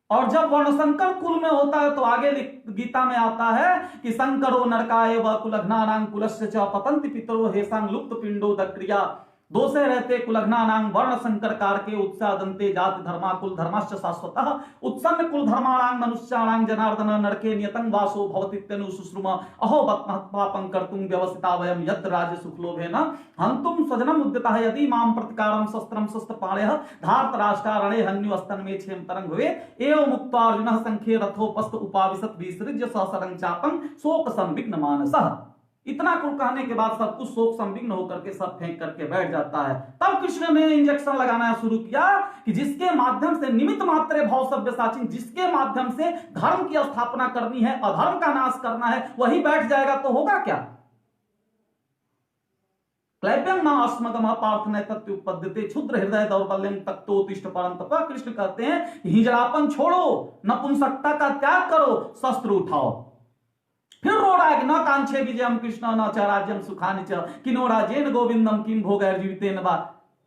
और जब वर्णशंकर कुल में होता है तो आगे गीता में आता है कि शंकरो नरकाय व कुलघ्नानां कुलस्य च पतन्ति पितरो हेषां लुप्त पिंडो दक्रिया। दोषे रहते कुलघ्नानां वर्ण संकर कारके उत्सादन्ते जाति धर्मा कुल धर्माश्च शाश्वतः उत्सन्न कुल धर्माणां मनुष्याणां जनार्दन नरके नियतं वासो भवतीत्यनु शुश्रुम अहो पापं कर्तुं व्यवसिता वयं यत् राज्य सुखलोभेन हन्तुं स्वजनम् उद्यतः यदि मां प्रतिकारं शस्त्रं शस्त्रपाणयः धार्तराष्ट्रारणे हन्युस्तन में क्षेम तरंग हुए एवं मुक्त्वा अर्जुनः संख्ये रथोपस्थ उपाविशत विसृज्य सहस्रं चापं शोक संविघ्न मानसः। इतना कुल कहने के बाद सब कुछ शोक संविघ्न होकर के सब फेंक करके बैठ जाता है। तब कृष्ण ने इंजेक्शन लगाना शुरू किया कि जिसके माध्यम से निमित्त मात्रे भव सव्यसाची, जिसके माध्यम से धर्म की स्थापना करनी है, अधर्म का नाश करना है, वही बैठ जाएगा तो होगा क्या। क्लैप्यं मां अस्मगम पार्थ नैतत्युपद्यते क्षुद्र हृदय दौर्बल्यं तक्तोत्तिष्ठ परन्तप। कृष्ण कहते हैं हिजड़ापन छोड़ो, नपुंसकता का त्याग करो, शस्त्र उठाओ। फिर रो रहा है कि न कांक्षे विजयम कृष्ण न च राज्यम सुखानि च किनो राजेन गोविंदम किम भोगैर्जीवितेन वा।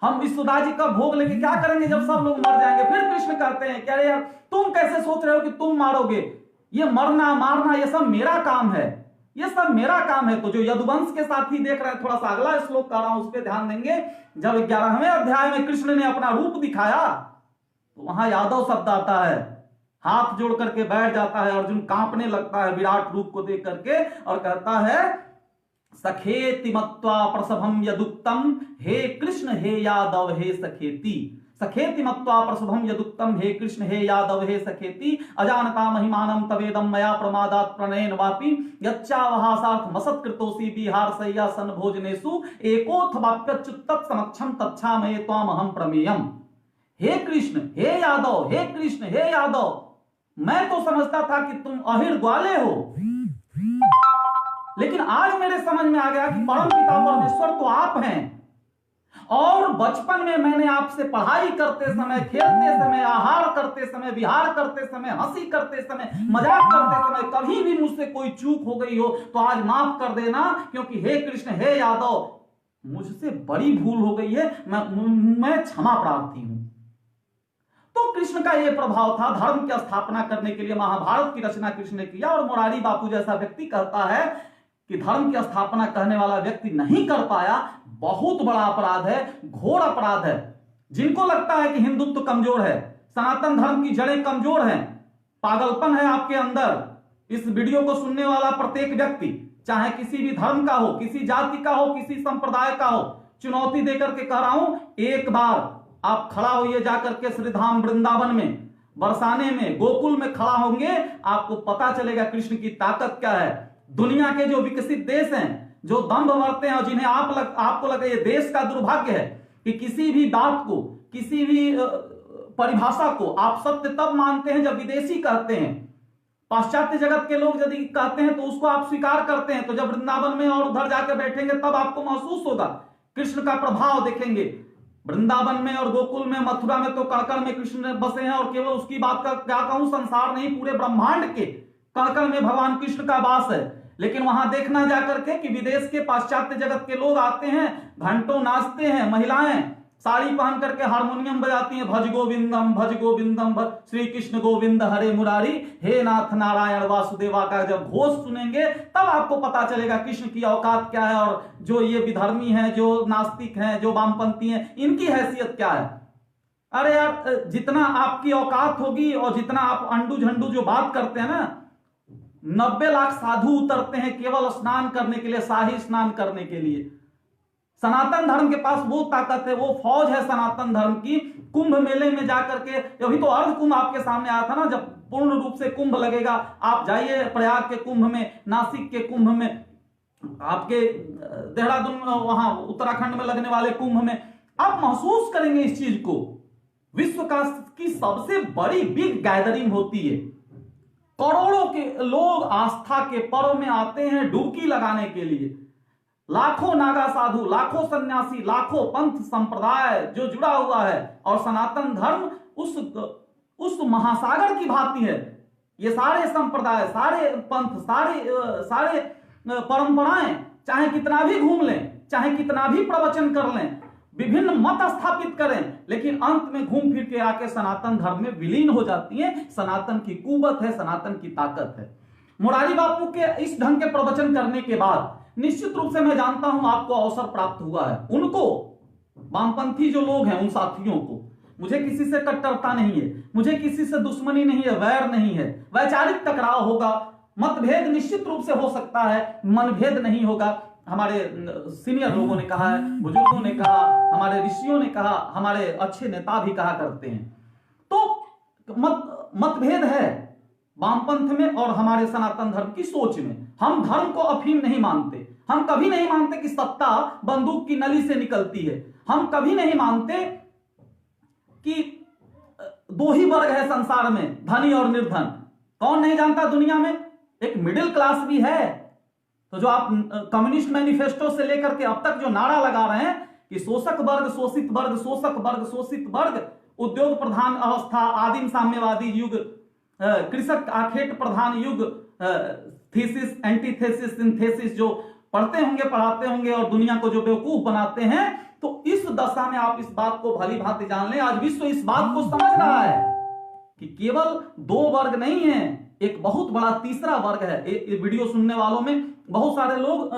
हम इस राज्य का भोग लेके क्या करेंगे जब सब लोग मर जाएंगे। फिर कृष्ण कहते हैं, क्या रे यार तुम कैसे सोच रहे हो कि तुम मारोगे, ये मरना मारना ये सब मेरा काम है, ये सब मेरा काम है। तो जो यदुवंश के साथी देख रहे हैं, थोड़ा सा अगला श्लोक कर रहा हूं उस पर ध्यान देंगे। जब 11वें अध्याय में कृष्ण ने अपना रूप दिखाया तो वहां यादव शब्द आता है, हाथ जोड़ करके बैठ जाता है, अर्जुन कांपने लगता है विराट रूप को देख करके और कहता है सखेति मत्वा प्रसभम यदुक्तम, हे कृष्ण हे यादव हे सखेति। सखेति मत्वा प्रसभम यदुक्तम, हे कृष्ण हे यादव हे सखेति। अजानता महिमानम तवेदम मया प्रमादात प्रणयन वापि यच्चावहासार्थ मसत्कृतोसी बिहार सय्यासन भोजनेषु एकोथ वाप्यच्युत समक्षम तच्छामये त्वामहं प्रमेयम। हे कृष्ण हे यादव, हे कृष्ण हे यादव, मैं तो समझता था कि तुम अहिर ग्वाले हो, लेकिन आज मेरे समझ में आ गया कि परम पिता परमेश्वर तो आप हैं। और बचपन में मैंने आपसे पढ़ाई करते समय, खेलते समय, आहार करते समय, विहार करते समय, हंसी करते समय, मजाक करते समय कभी भी मुझसे कोई चूक हो गई हो तो आज माफ कर देना, क्योंकि हे कृष्ण हे यादव मुझसे बड़ी भूल हो गई है, मैं क्षमा प्रार्थी हूं। तो कृष्ण का यह प्रभाव था, धर्म की स्थापना करने के लिए महाभारत की रचना कृष्ण ने किया। और मुरारी बापू जैसा व्यक्ति कहता है कि धर्म की स्थापना करने वाला व्यक्ति नहीं कर पाया, बहुत बड़ा अपराध है, घोर अपराध है। जिनको लगता है कि हिंदुत्व कमजोर है, सनातन धर्म की जड़ें कमजोर हैं, पागलपन है आपके अंदर, इस वीडियो को सुनने वाला प्रत्येक व्यक्ति चाहे किसी भी धर्म का हो, किसी जाति का हो, किसी संप्रदाय का हो, चुनौती देकर के कह रहा हूं, एक बार आप खड़ा होइए जाकर के श्रीधाम वृंदावन में, बरसाने में, गोकुल में खड़ा होंगे, आपको पता चलेगा कृष्ण की ताकत क्या है। दुनिया के जो विकसित देश हैं, जो दंभ भरते हैं और जिन्हें आपको लगे ये देश का दुर्भाग्य है कि किसी भी बात को, किसी भी परिभाषा को आप सत्य तब मानते हैं जब विदेशी कहते हैं। पाश्चात्य जगत के लोग यदि कहते हैं तो उसको आप स्वीकार करते हैं। तो जब वृंदावन में और उधर जाकर बैठेंगे तब आपको महसूस होगा, कृष्ण का प्रभाव देखेंगे। वृंदावन में और गोकुल में, मथुरा में तो कण में कृष्ण बसे हैं, और केवल उसकी बात का क्या कहूं, संसार नहीं पूरे ब्रह्मांड के कण में भगवान कृष्ण का वास है। लेकिन वहां देखना जाकर के कि विदेश के पाश्चात्य जगत के लोग आते हैं, घंटों नाचते हैं, महिलाएं साड़ी पहन करके हारमोनियम बजाती हैं, भज गोविंदम श्री कृष्ण गोविंद हरे मुरारी, हे नाथ नारायण वासुदेवा का जब घोष सुनेंगे तब आपको पता चलेगा कृष्ण की औकात क्या है, और जो ये विधर्मी हैं, जो नास्तिक हैं, जो वामपंथी हैं, इनकी हैसियत क्या है। अरे यार, जितना आपकी औकात होगी और जितना आप अंडू झंडू जो बात करते हैं ना, 90 लाख साधु उतरते हैं केवल स्नान करने के लिए, शाही स्नान करने के लिए। सनातन धर्म के पास वो ताकत है, वो फौज है सनातन धर्म की। कुंभ मेले में जाकर के, अभी तो अर्ध कुंभ आपके सामने आया था ना, जब पूर्ण रूप से कुंभ लगेगा, आप जाइए प्रयाग के कुंभ में, नासिक के कुंभ में, आपके देहरादून वहां उत्तराखंड में लगने वाले कुंभ में, आप महसूस करेंगे इस चीज को। विश्व की सबसे बड़ी बिग गैदरिंग होती है, करोड़ों के लोग आस्था के पर्व में आते हैं डुबकी लगाने के लिए। लाखों नागा साधु, लाखों सन्यासी, लाखों पंथ संप्रदाय जो जुड़ा हुआ है, और सनातन धर्म उस महासागर की भांति है। ये सारे संप्रदाय, सारे पंथ, सारे परंपराएं चाहे कितना भी घूम लें, चाहे कितना भी प्रवचन कर लें, विभिन्न मत स्थापित करें, लेकिन अंत में घूम फिर के आके सनातन धर्म में विलीन हो जाती है। सनातन की कुवत है, सनातन की ताकत है। मुरारी बापू के इस ढंग के प्रवचन करने के बाद निश्चित रूप से मैं जानता हूं आपको अवसर प्राप्त हुआ है। उनको, वामपंथी जो लोग हैं, उन साथियों को, मुझे किसी से कट्टरता नहीं है, मुझे किसी से दुश्मनी नहीं है, वैर नहीं है। वैचारिक टकराव होगा, मतभेद निश्चित रूप से हो सकता है, मनभेद नहीं होगा। हमारे सीनियर लोगों ने कहा है, बुजुर्गों ने कहा, हमारे ऋषियों ने कहा, हमारे अच्छे नेता भी कहा करते हैं। तो मतभेद है वामपंथ में और हमारे सनातन धर्म की सोच में। हम धर्म को अफीम नहीं मानते, हम कभी नहीं मानते कि सत्ता बंदूक की नली से निकलती है, हम कभी नहीं मानते कि दो ही वर्ग है संसार में, धनी और निर्धन। कौन नहीं जानता दुनिया में एक मिडिल क्लास भी है। तो जो आप कम्युनिस्ट मैनिफेस्टो से लेकर के अब तक जो नारा लगा रहे हैं कि शोषक वर्ग शोषित वर्ग, शोषक वर्ग शोषित वर्ग, उद्योग प्रधान अवस्था, आदिम साम्यवादी युग, कृषक आखेट प्रधान युग, थीसिस, एंटीथेसिस, सिंथेसिस जो पढ़ते होंगे, पढ़ाते होंगे और दुनिया को जो बेवकूफ बनाते हैं, तो इस दशा में आप इस बात को भली भांति जान लें। आज विश्व इस बात को समझ रहा है कि केवल दो वर्ग नहीं है, एक बहुत बड़ा तीसरा वर्ग है। वीडियो सुनने वालों में बहुत सारे लोग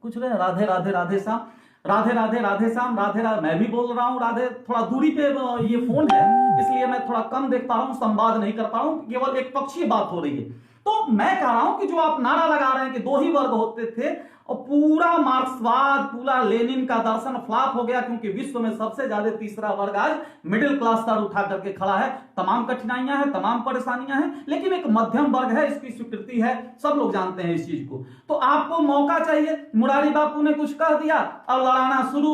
कुछ रहे राधे राधे राधे श्याम, राधे राधे राधे श्याम, राधे राधे, मैं भी बोल रहा हूं राधे, थोड़ा दूरी पे ये फोन है इसलिए मैं थोड़ा कम देख पा रहा हूं, संवाद नहीं कर पा रहा हूं, केवल एक पक्षीय बात हो रही है। तो मैं कह रहा हूं कि जो आप नारा लगा रहे हैं कि दो ही वर्ग होते थे, और पूरा मार्क्सवाद, पूरा लेनिन का दर्शन फ्लॉप हो गया, क्योंकि विश्व में सबसे ज्यादा तीसरा वर्ग आज मिडिल क्लास सर उठा करके खड़ा है। तमाम कठिनाइयां हैं, तमाम परेशानियां हैं, लेकिन एक मध्यम वर्ग है, इसकी स्वीकृति है, सब लोग जानते हैं इस चीज को। तो आपको मौका चाहिए। मुरारी बापू ने कुछ कह दिया और लड़ाना शुरू,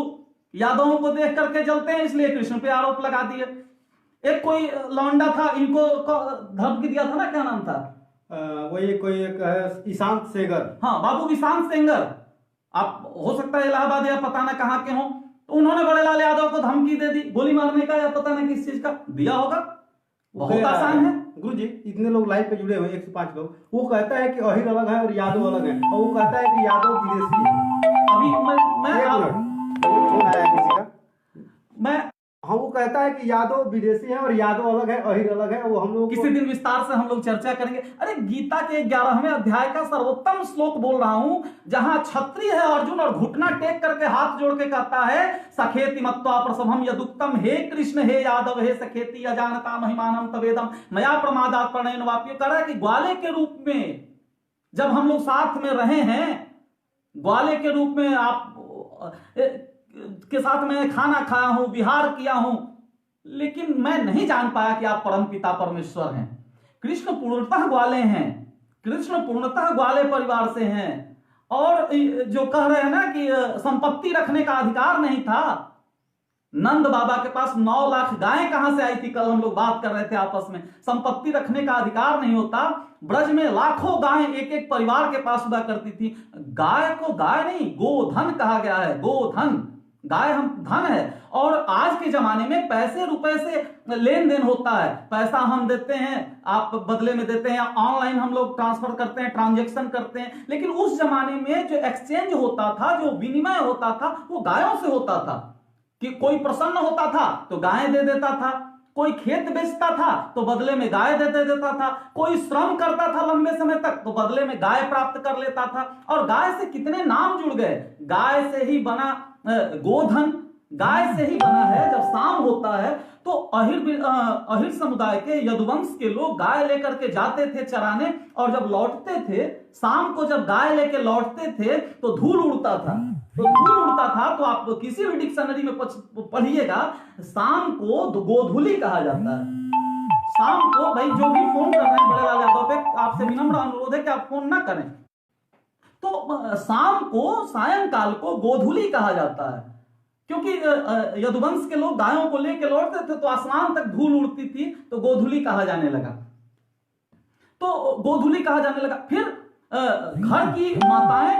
यादवों को देख करके जलते हैं इसलिए कृष्ण पे आरोप लगा दिए। एक कोई लौंडा था, इनको धमकी दिया था ना, क्या नाम था, वही कोई एक ईशांत सेगर, हाँ बाबू ईशांत सेंगर, आप हो सकता है इलाहाबाद या पता ना कहां के हो, तो उन्होंने बड़े लाल यादव को धमकी दे दी, गोली मारने का या पता नहीं किस चीज का दिया होगा। बहुत आसान है गुरुजी। इतने लोग लाइव पे जुड़े हुए 105 लोग, वो कहता है कि अहिर अलग है और यादव अलग है, और वो कहता है कि यादव विदेशी है। अभी मैं हाँ, वो कहता है कि यादव विदेशी है और यादव अलग है, अहिर अलग है। वो हम लोग किसी दिन विस्तार से हम लोग चर्चा करेंगे। अरे गीता के 11वें अध्याय का सर्वोत्तम श्लोक बोल रहा हूं, जहां क्षत्रिय है अर्जुन और घुटना टेक करके हाथ जोड़ के कहता है सखेति मत्वा प्रसभम यदुक्तम, हे कृष्ण हे यादव हे सखेति अजानता महिमानम तवेदम मया प्रमादात प्रणयन वाप्य। कह रहा है कि ग्वाले के रूप में जब हम लोग साथ में रहे हैं, ग्वाले के रूप में आप के साथ मैं खाना खाया हूं, विहार किया हूं, लेकिन मैं नहीं जान पाया कि आप परम पिता परमेश्वर हैं। कृष्ण पूर्णतः ग्वाले हैं, कृष्ण पूर्णतः ग्वाले परिवार से हैं। और जो कह रहे हैं ना कि संपत्ति रखने का अधिकार नहीं था, नंद बाबा के पास 9 लाख गायें कहां से आई थी, कल हम लोग बात कर रहे थे आपस में, संपत्ति रखने का अधिकार नहीं होता। ब्रज में लाखों गायें एक एक परिवार के पास हुआ करती थी। गाय को गाय नहीं गोधन कहा गया है, गोधन, गाय हम धन है। और आज के जमाने में पैसे रुपए से लेन देन होता है, पैसा हम देते हैं, आप बदले में देते हैं, ऑनलाइन हम लोग ट्रांसफर करते हैं, ट्रांजैक्शन करते हैं। लेकिन उस जमाने में जो एक्सचेंज होता था, जो विनिमय होता था, वो गायों से होता था। कि कोई प्रसन्न होता था तो गाय दे देता था, कोई खेत बेचता था तो बदले में गाय दे देता था, कोई श्रम करता था लंबे समय तक तो बदले में गाय प्राप्त कर लेता था। और गाय से कितने नाम जुड़ गए, गाय से ही बना गोधन, गाय से ही बना है। जब शाम होता है तो अहिर समुदाय के यदुवंश के लोग गाय लेकर के जाते थे चराने, और जब लौटते थे शाम को, जब गाय लेके लौटते थे तो धूल उड़ता था। तो धूल उड़ता था तो आप किसी भी डिक्शनरी में पढ़िएगा, शाम को गोधूली कहा जाता है। शाम को, भाई जो भी फोन कर रहे हैं बड़े लाल यादव पे, आपसे विनम्र अनुरोध है कि आप फोन ना करें। तो शाम को, सायंकाल को गोधूली कहा जाता है, क्योंकि यदुवंश के लोग गायों को लेकर लौटते थे तो आसमान तक धूल उड़ती थी, तो गोधूली कहा जाने लगा। तो गोधूली कहा जाने लगा। फिर घर की माताएं,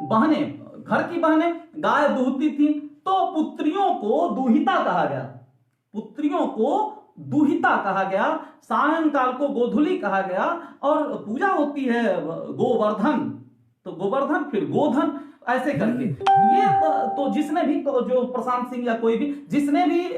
बहनें, घर की बहनें गाय दूहती थी तो पुत्रियों को दूहिता कहा गया, पुत्रियों को दूहिता कहा गया। सायंकाल को गोधूली कहा गया। और पूजा होती है गोवर्धन, तो गोवर्धन फिर गोधन, ऐसे करके। ये तो जिसने भी, तो जो प्रशांत सिंह या कोई भी जिसने भी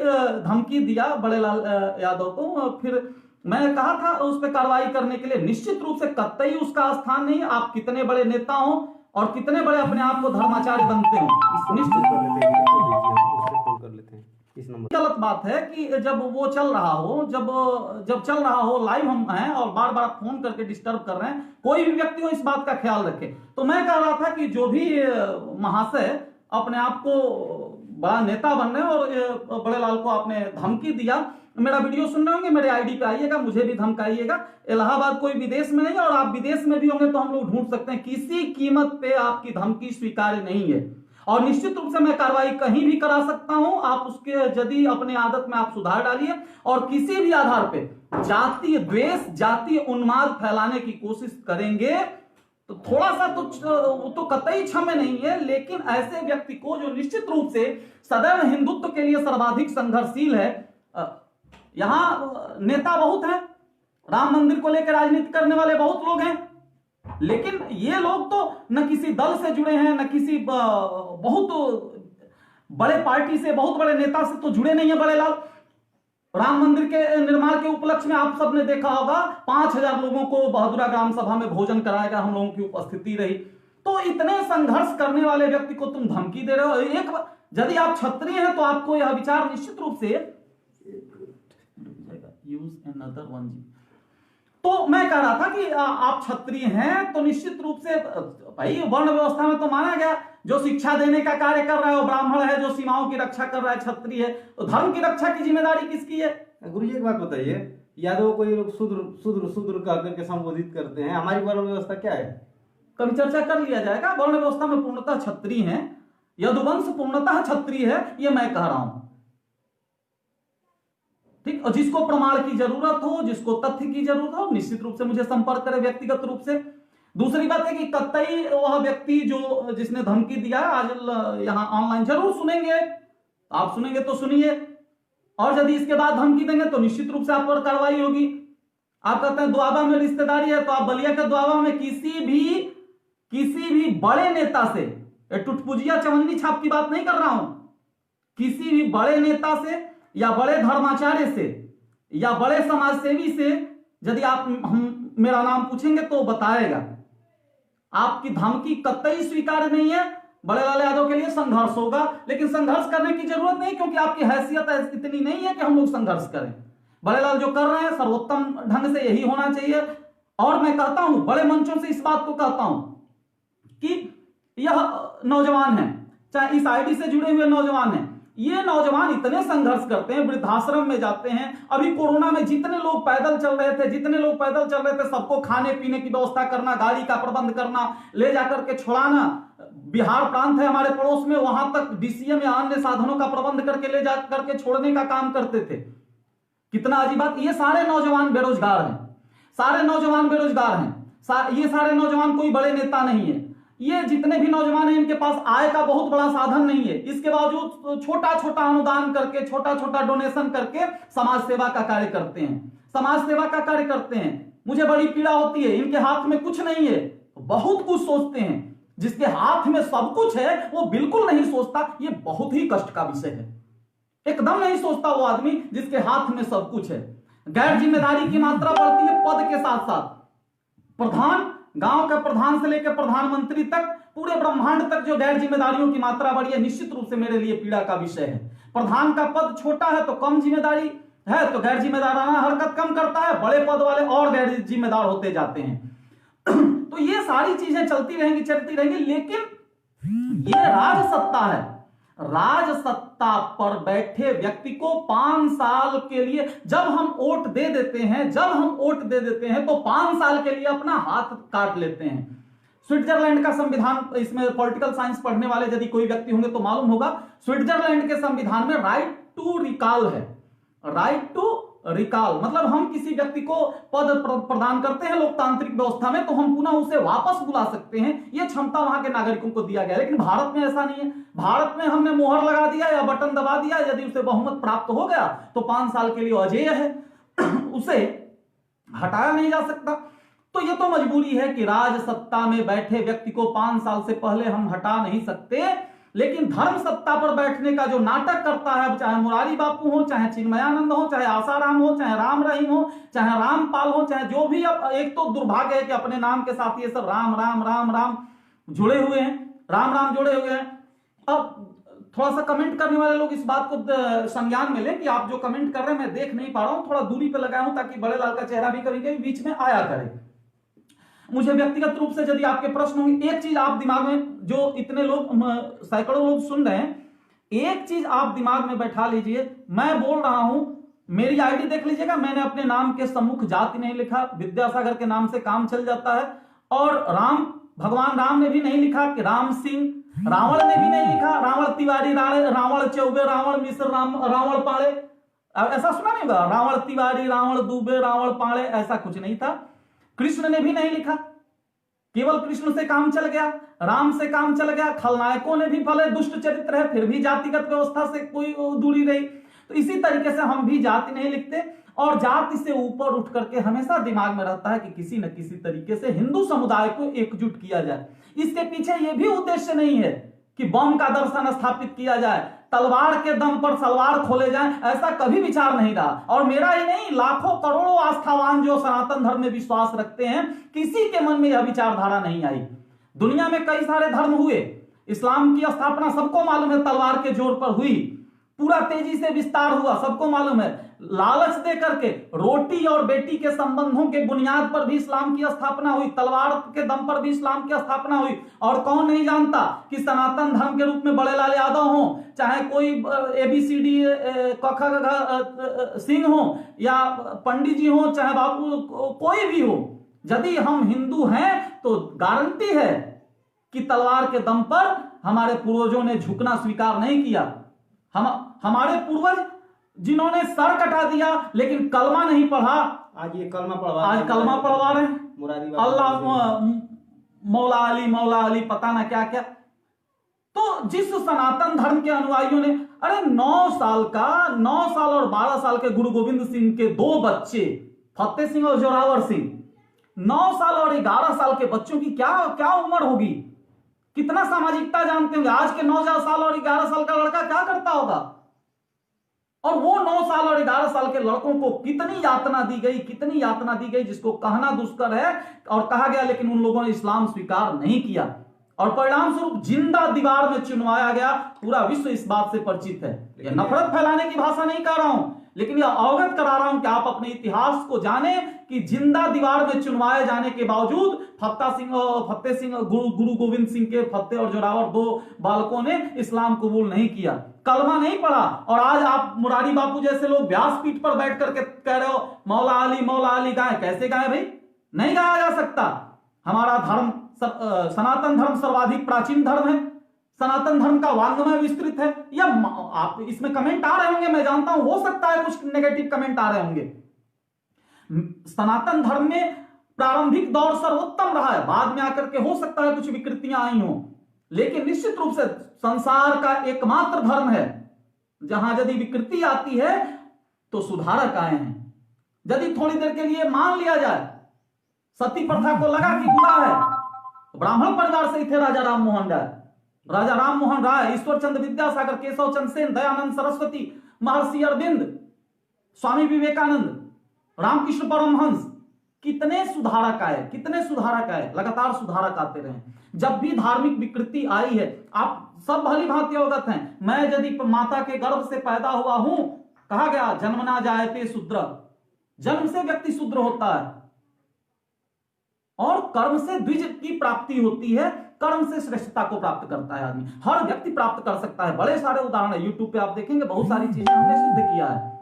धमकी दिया बड़े लाल यादव को, फिर मैंने कहा था उस पर कार्रवाई करने के लिए, निश्चित रूप से कतई उसका स्थान नहीं है। आप कितने बड़े नेता हो और कितने बड़े अपने आप को धर्माचार्य बनते हो, निश्चित कर लेते हैं। इस नंबर गलत बात है कि जब वो चल रहा हो, जब चल रहा हो, लाइव हम हैं और बार बार फोन करके डिस्टर्ब कर रहे हैं, कोई भी व्यक्ति हो इस बात का ख्याल रखे। तो मैं कह रहा था कि जो भी महाशय अपने आप को बड़ा नेता बन रहे हैं और बड़े लाल को आपने धमकी दिया, मेरा वीडियो सुन रहे होंगे, मेरे आईडी पे आइएगा, मुझे भी धमकाइएगा। इलाहाबाद कोई विदेश में नहीं है, और आप विदेश में भी होंगे तो हम लोग ढूंढ सकते हैं। किसी कीमत पे आपकी धमकी स्वीकार्य नहीं है, और निश्चित रूप से मैं कार्रवाई कहीं भी करा सकता हूं। आप उसके यदि अपने आदत में आप सुधार डालिए, और किसी भी आधार पे जातीय द्वेष, जातीय उन्माद फैलाने की कोशिश करेंगे तो थोड़ा सा तो कतई क्षम्य नहीं है। लेकिन ऐसे व्यक्ति को जो निश्चित रूप से सदैव हिंदुत्व के लिए सर्वाधिक संघर्षशील है, यहां नेता बहुत हैं, राम मंदिर को लेकर राजनीति करने वाले बहुत लोग हैं, लेकिन ये लोग तो न किसी दल से जुड़े हैं, न किसी बहुत बड़े पार्टी से, बहुत बड़े नेता से तो जुड़े नहीं है बड़े लाल। राम मंदिर के निर्माण के उपलक्ष्य में आप सबने देखा होगा 5000 लोगों को बहादुरा ग्राम सभा में भोजन कराया गया, हम लोगों की उपस्थिति रही। तो इतने संघर्ष करने वाले व्यक्ति को तुम धमकी दे रहे हो। एक यदि आप क्षत्रिय हैं तो आपको यह विचार निश्चित रूप से यूज अनदर वन जी। तो मैं कह रहा था कि आप क्षत्रिय हैं तो निश्चित रूप से भाई वर्ण व्यवस्था में तो माना गया जो शिक्षा देने का कार्य कर रहा है वो ब्राह्मण है, जो सीमाओं की रक्षा कर रहा है क्षत्रिय है। तो धर्म की रक्षा की जिम्मेदारी किसकी है? गुरुजी एक बात बताइए, यादव कोई लोग शूद्र शूद्र शूद्र कह करके संबोधित करते हैं, हमारी वर्ण व्यवस्था क्या है? कभी चर्चा कर लिया जाएगा। वर्ण व्यवस्था में पूर्णतः क्षत्रिय हैं, यदुवंश पूर्णतः क्षत्रिय है, ये मैं कह रहा हूं। ठीक, और जिसको प्रमाण की जरूरत हो, जिसको तथ्य की जरूरत हो, निश्चित रूप से मुझे संपर्क करे व्यक्तिगत रूप से। दूसरी बात है कि कतई वह व्यक्ति जो जिसने धमकी दिया आज यहां ऑनलाइन जरूर सुनेंगे, आप सुनेंगे तो सुनिए, और यदि इसके बाद धमकी देंगे तो निश्चित रूप से आप पर कार्रवाई होगी। आप कहते हैं दुआबा में रिश्तेदारी है, तो आप बलिया के दुआबा में किसी भी बड़े नेता से, टुटपुजिया चवन्नी छाप की बात नहीं कर रहा हूं, किसी भी बड़े नेता से या बड़े धर्माचार्य से या बड़े समाजसेवी से यदि आप हम मेरा नाम पूछेंगे तो बताएगा। आपकी धमकी कतई स्वीकार्य नहीं है। बड़े लाल यादव के लिए संघर्ष होगा, लेकिन संघर्ष करने की जरूरत नहीं, क्योंकि आपकी हैसियत इतनी नहीं है कि हम लोग संघर्ष करें। बड़े लाल जो कर रहे हैं सर्वोत्तम ढंग से यही होना चाहिए। और मैं कहता हूं, बड़े मंचों से इस बात को कहता हूं कि यह नौजवान है, चाहे इस आईडी से जुड़े हुए नौजवान हैं, ये नौजवान इतने संघर्ष करते हैं, वृद्धाश्रम में जाते हैं। अभी कोरोना में जितने लोग पैदल चल रहे थे, सबको खाने पीने की व्यवस्था करना, गाड़ी का प्रबंध करना, ले जाकर के छोड़ाना। बिहार प्रांत है हमारे पड़ोस में, वहां तक डीसीएम या अन्य साधनों का प्रबंध करके ले जा करके छोड़ने का काम करते थे। कितना अजीब बात। ये सारे नौजवान बेरोजगार हैं, ये सारे नौजवान कोई बड़े नेता नहीं है। ये जितने भी नौजवान हैं इनके पास आय का बहुत बड़ा साधन नहीं है, इसके बावजूद छोटा छोटा अनुदान करके, छोटा छोटा डोनेशन करके समाज सेवा का कार्य करते हैं। मुझे बड़ी पीड़ा होती है, इनके हाथ में कुछ नहीं है, बहुत कुछ सोचते हैं। जिसके हाथ में सब कुछ है वो बिल्कुल नहीं सोचता, ये बहुत ही कष्ट का विषय है। एकदम नहीं सोचता वो आदमी जिसके हाथ में सब कुछ है। गैर जिम्मेदारी की मात्रा बढ़ती है पद के साथ साथ। प्रधान, गांव के प्रधान से लेकर प्रधानमंत्री तक, पूरे ब्रह्मांड तक जो गैर जिम्मेदारियों की मात्रा बढ़ी है, निश्चित रूप से मेरे लिए पीड़ा का विषय है। प्रधान का पद छोटा है तो कम जिम्मेदारी है, तो गैर जिम्मेदाराना हरकत कम करता है, बड़े पद वाले और गैर जिम्मेदार होते जाते हैं। तो ये सारी चीजें चलती रहेंगी, लेकिन ये राजसत्ता है। राजसत्ता पर बैठे व्यक्ति को 5 साल के लिए जब हम वोट दे देते हैं तो 5 साल के लिए अपना हाथ काट लेते हैं। स्विट्जरलैंड का संविधान, इसमें पॉलिटिकल साइंस पढ़ने वाले यदि कोई व्यक्ति होंगे तो मालूम होगा, स्विट्जरलैंड के संविधान में राइट टू रिकॉल है। राइट टू रिकॉल मतलब हम किसी व्यक्ति को पद प्रदान करते हैं लोकतांत्रिक व्यवस्था में, तो हम पुनः उसे वापस बुला सकते हैं। यह क्षमता वहां के नागरिकों को दिया गया। लेकिन भारत में ऐसा नहीं है। भारत में हमने मोहर लगा दिया या बटन दबा दिया, यदि उसे बहुमत प्राप्त हो गया तो 5 साल के लिए अजेय है, उसे हटाया नहीं जा सकता। तो यह तो मजबूरी है कि राजसत्ता में बैठे व्यक्ति को 5 साल से पहले हम हटा नहीं सकते। लेकिन धर्म सत्ता पर बैठने का जो नाटक करता है, चाहे मुरारी बापू हो, चाहे चिन्मयानंद हो, चाहे आसाराम हो, चाहे राम रहीम हो, चाहे रामपाल हो, चाहे जो भी, अब एक तो दुर्भाग्य है कि अपने नाम के साथ ये सब राम राम राम राम जुड़े हुए हैं, राम जुड़े हुए हैं। अब थोड़ा सा कमेंट करने वाले लोग इस बात को संज्ञान में लें कि आप जो कमेंट कर रहे हैं मैं देख नहीं पा रहा हूं, थोड़ा दूरी पे लगाया हूं ताकि बड़े लाल का चेहरा भी कभी कभी बीच में आया करे। मुझे व्यक्तिगत रूप से यदि आपके प्रश्न होंगे, एक चीज आप दिमाग में, जो इतने लोग, सैकड़ों लोग सुन रहे हैं, एक चीज आप दिमाग में बैठा लीजिए। मैं बोल रहा हूं, मेरी आईडी देख लीजिएगा, मैंने अपने नाम के सम्मुख जाति नहीं लिखा, विद्यासागर के नाम से काम चल जाता है। और राम, भगवान राम ने भी नहीं लिखा कि राम सिंह, रावण ने भी नहीं लिखा रावण तिवारी, रावण चौबे, रावण मिश्र, रावण पाड़े, ऐसा सुना नहीं होगा, रावण तिवारी, रावण दुबे, रावण पाड़े, ऐसा कुछ नहीं था। कृष्ण ने भी नहीं लिखा, केवल कृष्ण से काम चल गया, राम से काम चल गया। खलनायकों ने भी भले दुष्ट चरित्र है, फिर भी जातिगत व्यवस्था से कोई दूरी रही। तो इसी तरीके से हम भी जाति नहीं लिखते। और जाति से ऊपर उठ करके हमेशा दिमाग में रहता है कि किसी न किसी तरीके से हिंदू समुदाय को एकजुट किया जाए। इसके पीछे यह भी उद्देश्य नहीं है कि बम का दर्शन स्थापित किया जाए, तलवार के दम पर सलवार खोले जाएं, ऐसा कभी विचार नहीं रहा। और मेरा ही नहीं, लाखों करोड़ों आस्थावान जो सनातन धर्म में विश्वास रखते हैं, किसी के मन में यह विचारधारा नहीं आई। दुनिया में कई सारे धर्म हुए, इस्लाम की स्थापना सबको मालूम है तलवार के जोर पर हुई, पूरा तेजी से विस्तार हुआ, सबको मालूम है। लालच दे करके रोटी और बेटी के संबंधों के बुनियाद पर भी इस्लाम की स्थापना हुई, तलवार के दम पर भी इस्लाम की स्थापना हुई। और कौन नहीं जानता कि सनातन धर्म के रूप में बड़े लाल यादव हो, चाहे कोई ABCD सिंह हो, या पंडित जी हो, चाहे बाबू कोई भी हो, यदि हम हिंदू हैं तो गारंटी है कि तलवार के दम पर हमारे पूर्वजों ने झुकना स्वीकार नहीं किया। हमारे पूर्वज जिन्होंने सर कटा दिया लेकिन कलमा नहीं पढ़ा, आज कलमा पढ़वा रहे हैं, अल्लाह मौला अली पता ना क्या क्या। तो जिस सनातन धर्म के अनुयायियों ने, अरे 9 साल और 12 साल के गुरु गोविंद सिंह के 2 बच्चे, फतेह सिंह और जोरावर सिंह, 9 साल और 11 साल के बच्चों की क्या क्या उम्र होगी, कितना सामाजिकता जानते होंगे। आज के 9 साल और 11 साल का लड़का क्या करता होगा, और वो 9 साल और 11 साल के लड़कों को कितनी यातना दी गई, जिसको कहना दुष्कर है। और कहा गया, लेकिन उन लोगों ने इस्लाम स्वीकार नहीं किया और परिणाम स्वरूप जिंदा दीवार में चुनवाया गया। पूरा विश्व इस बात से परिचित है। यह नफरत फैलाने की भाषा नहीं कह रहा हूं, लेकिन यह अवगत करा रहा हूं कि आप अपने इतिहास को जाने कि जिंदा दीवार में चुनवाए जाने के बावजूद फतेह सिंह गुरु गोविंद सिंह के फतेह और जोरावर 2 बालकों ने इस्लाम कबूल नहीं किया, कलमा नहीं पढ़ा। और आज आप मुरारी बापू जैसे लोग व्यासपीठ पर बैठ करके कह रहे हो मौला अली गाए, कैसे गाए भाई? नहीं गाया जा सकता। हमारा धर्म सनातन धर्म सर्वाधिक प्राचीन धर्म है, सनातन धर्म का वांग्मय विस्तृत है। या आप इसमें कमेंट आ रहे होंगे, मैं जानता हूं, हो सकता है कुछ नेगेटिव कमेंट आ रहे होंगे। सनातन धर्म में प्रारंभिक दौर सर्वोत्तम रहा है, बाद में आकर के हो सकता है कुछ विकृतियां आई हों, लेकिन निश्चित रूप से संसार का एकमात्र धर्म है जहां यदि विकृति आती है तो सुधारक आए हैं। यदि थोड़ी देर के लिए मान लिया जाए सती प्रथा को लगा कि बुरा है, तो ब्राह्मण परिवार से ही थे राजा राम मोहन राय, ईश्वर चंद्र विद्यासागर, केशव चंद्र सेन, दयानंद सरस्वती, महर्षि अरविंद, स्वामी विवेकानंद, रामकृष्ण परमहंस, कितने सुधारक आए, लगातार सुधारक आते रहे। जब भी धार्मिक विकृति आई है, आप सब भली भांति अवगत हैं, मैं यदि माता के गर्भ से पैदा हुआ हूं, कहा गया जन्मना जायते शूद्र, जन्म से व्यक्ति शूद्र होता है और कर्म से द्विज की प्राप्ति होती है, कर्म से श्रेष्ठता को प्राप्त करता है आदमी। हर व्यक्ति प्राप्त कर सकता है, बड़े सारे उदाहरण है, यूट्यूब पे आप देखेंगे, बहुत सारी चीजें हमने सिद्ध किया है।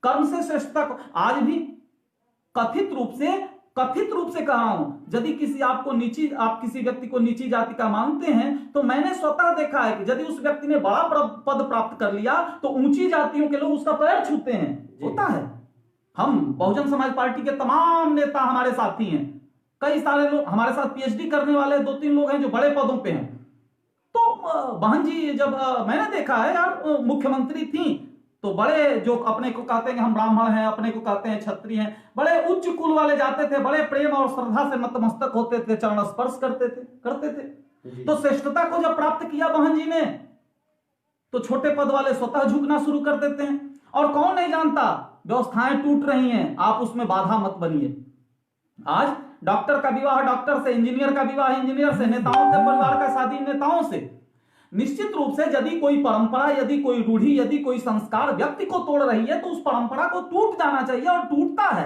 कर्म से श्रेष्ठता को आज भी कथित रूप से कह रहा हूं, यदि आप किसी व्यक्ति को नीची जाति का मानते हैं, तो मैंने स्वतः देखा है कि यदि उस व्यक्ति ने बड़ा पद प्राप्त कर लिया तो ऊंची जातियों के लोग उसका पैर छूते हैं, होता है। हम बहुजन समाज पार्टी के तमाम नेता हमारे साथी हैं, कई सारे लोग हमारे साथ PhD करने वाले 2-3 लोग हैं जो बड़े पदों पे हैं। तो बहन जी, जब मैंने देखा है यार, मुख्यमंत्री थी तो बड़े जो अपने को कहते हैं कि हम ब्राह्मण हैं, अपने को कहते हैं क्षत्रिय हैं, बड़े उच्च कुल वाले जाते थे, बड़े प्रेम और श्रद्धा से नतमस्तक होते थे, चरण स्पर्श करते थे। तो श्रेष्ठता को जब प्राप्त किया बहन जी ने, तो छोटे पद वाले स्वतः झुकना शुरू कर देते हैं। और कौन नहीं जानता व्यवस्थाएं टूट रही हैं, आप उसमें बाधा मत बनिए। आज डॉक्टर का विवाह डॉक्टर से, इंजीनियर का विवाह इंजीनियर से, नेताओं के परिवार का शादी नेताओं से। निश्चित रूप से यदि कोई परंपरा, यदि कोई रूढ़ी, यदि कोई संस्कार व्यक्ति को तोड़ रही है, तो उस परंपरा को टूट जाना चाहिए, और टूटता है।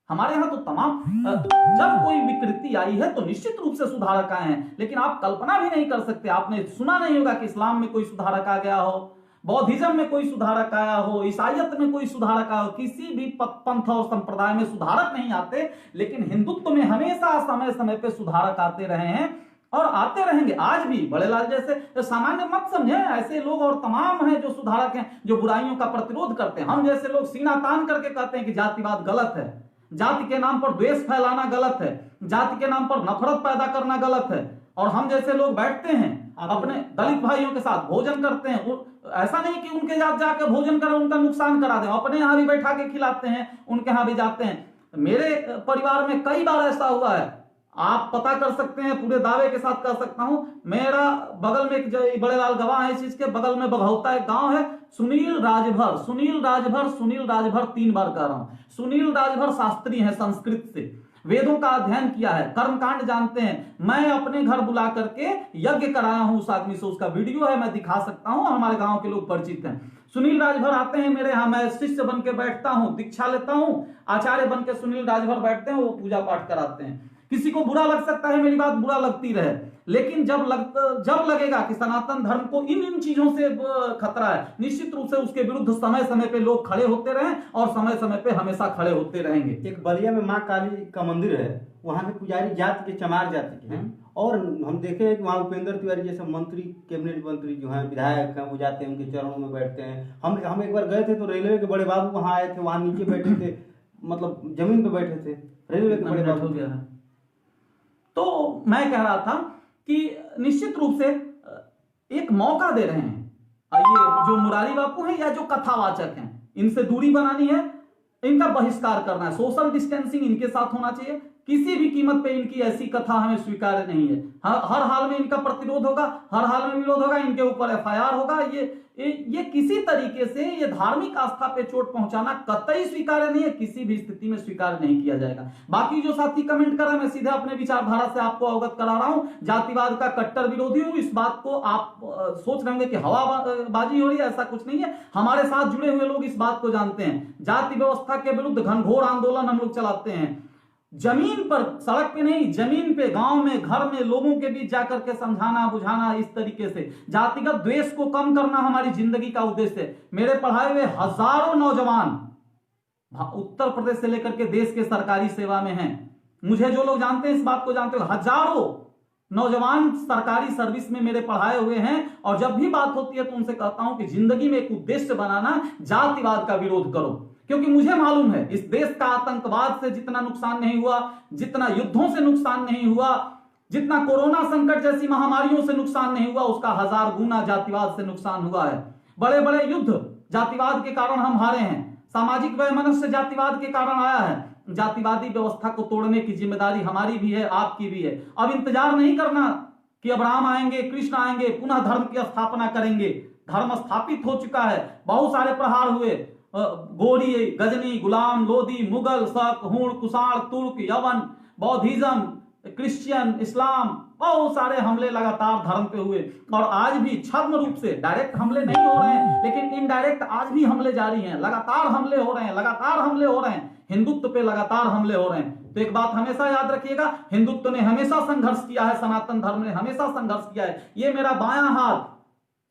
हमारे यहाँ तो तमाम जब कोई विकृति आई है तो निश्चित रूप से सुधारक आए हैं, लेकिन आप कल्पना भी नहीं कर सकते, आपने सुना नहीं होगा कि इस्लाम में कोई सुधारक आ गया हो, बौद्धिज्म में कोई सुधारक आया हो, ईसाईयत में कोई सुधारक आया हो। किसी भी पंथ और संप्रदाय में सुधारक नहीं आते, लेकिन हिंदुत्व में हमेशा समय समय पे सुधारक आते रहे हैं और आते रहेंगे। आज भी बड़े लाल जैसे सामान्य मत समझे, ऐसे लोग और तमाम हैं जो सुधारक हैं, जो बुराइयों का प्रतिरोध करते हैं। हम जैसे लोग सीना तान करके कहते हैं कि जातिवाद गलत है, जाति के नाम पर द्वेष फैलाना गलत है, जाति के नाम पर नफरत पैदा करना गलत है। और हम जैसे लोग बैठते हैं अपने दलित भाइयों के साथ भोजन करते हैं, ऐसा नहीं कि उनके साथ जाकर भोजन करें, उनका नुकसान करा दें, अपने यहाँ भी बैठा के खिलाते हैं, उनके यहाँ भी जाते हैं। मेरे परिवार में कई बार ऐसा हुआ है, आप पता कर सकते हैं, पूरे दावे के साथ कर सकता हूं। मेरा बगल में एक बड़े लाल गवाह है इस चीज के, बगल में बघौता एक गांव है, सुनील राजभर 3 बार कह रहा हूं। सुनील राजभर शास्त्री है, संस्कृत से वेदों का अध्ययन किया है, कर्मकांड जानते हैं। मैं अपने घर बुला करके यज्ञ कराया हूं उस आदमी से, उसका वीडियो है, मैं दिखा सकता हूं, हमारे गांव के लोग परिचित हैं। सुनील राजभर आते हैं मेरे यहाँ, मैं शिष्य बन के बैठता हूं, दीक्षा लेता हूं, आचार्य बन के सुनील राजभर बैठते हैं, वो पूजा पाठ कराते हैं। किसी को बुरा लग सकता है, मेरी बात बुरा लगती रहे, लेकिन जब लगेगा कि सनातन धर्म को इन चीजों से खतरा है, निश्चित रूप से उसके विरुद्ध समय समय पे लोग खड़े होते रहे और समय समय पे हमेशा खड़े होते रहेंगे। एक बलिया में माँ काली का मंदिर है, वहाँ के पुजारी जाति के, चमार जाति के हैं, और हम देखे हैं कि वहाँ उपेंद्र तिवारी जैसे मंत्री, कैबिनेट मंत्री जो हैं, विधायक हैं, वो जाते हैं, उनके चरणों में बैठते हैं। हम एक बार गए थे तो रेलवे के बड़े बाबू वहाँ आए थे, वहाँ नीचे बैठे थे, मतलब जमीन पे बैठे थे, रेलवे के बड़े बाबू। तो मैं कह रहा था कि निश्चित रूप से एक मौका दे रहे हैं ये जो मुरारी बापू हैं या जो कथावाचक हैं, इनसे दूरी बनानी है, इनका बहिष्कार करना है, सोशल डिस्टेंसिंग इनके साथ होना चाहिए। किसी भी कीमत पे इनकी ऐसी कथा हमें स्वीकार्य नहीं है। हर हाल में इनका प्रतिरोध होगा, हर हाल में विरोध होगा, इनके ऊपर एफआईआर होगा। ये किसी तरीके से ये धार्मिक आस्था पे चोट पहुंचाना कतई स्वीकार्य नहीं है, किसी भी स्थिति में स्वीकार नहीं किया जाएगा। बाकी जो साथी कमेंट कर रहे हैं, मैं सीधे अपने विचारधारा से आपको अवगत करा रहा हूं, जातिवाद का कट्टर विरोधी हूं। इस बात को आप सोच रहे होंगे कि हवाबाजी हो रही है, ऐसा कुछ नहीं है। हमारे साथ जुड़े हुए लोग इस बात को जानते हैं, जाति व्यवस्था के विरुद्ध घनघोर आंदोलन हम लोग चलाते हैं, जमीन पर, सड़क पे नहीं, जमीन पे, गांव में, घर में लोगों के बीच जाकर के समझाना बुझाना, इस तरीके से जातिगत द्वेष को कम करना हमारी जिंदगी का उद्देश्य है। मेरे पढ़ाए हुए हजारों नौजवान उत्तर प्रदेश से लेकर के देश के सरकारी सेवा में हैं। मुझे जो लोग जानते हैं इस बात को जानते हो, हजारों नौजवान सरकारी सर्विस में मेरे पढ़ाए हुए हैं, और जब भी बात होती है तो उनसे कहता हूं कि जिंदगी में एक उद्देश्य बनाना, जातिवाद का विरोध करो। क्योंकि मुझे मालूम है इस देश का आतंकवाद से जितना नुकसान नहीं हुआ, जितना युद्धों से नुकसान नहीं हुआ, जितना कोरोना संकट जैसी महामारियों से नुकसान नहीं हुआ, उसका 1000 गुना जातिवाद से नुकसान हुआ है। बड़े बड़े युद्ध जातिवाद के कारण हम हारे हैं, सामाजिक वैमनस्य जातिवाद के कारण आया है। जातिवादी व्यवस्था को तोड़ने की जिम्मेदारी हमारी भी है, आपकी भी है। अब इंतजार नहीं करना कि अब राम आएंगे, कृष्ण आएंगे, पुनः धर्म की स्थापना करेंगे। धर्म स्थापित हो चुका है, बहुत सारे प्रहार हुए, गोरी, गजनी, गुलाम, लोधी, मुगल, शक, हुण, कुषाण, तुर्क, यवन, बौद्धिज्म, क्रिश्चियन, इस्लाम, बहुत सारे हमले लगातार धर्म पे हुए। और आज भी छद्म रूप से, डायरेक्ट हमले नहीं हो रहे हैं, लेकिन इनडायरेक्ट आज भी हमले जारी हैं, लगातार हमले हो रहे हैं, लगातार हमले हो रहे हैं, हिंदुत्व पे लगातार हमले हो रहे हैं। तो एक बात हमेशा याद रखिएगा, हिंदुत्व ने हमेशा संघर्ष किया है, सनातन धर्म ने हमेशा संघर्ष किया है। ये मेरा बायां हाथ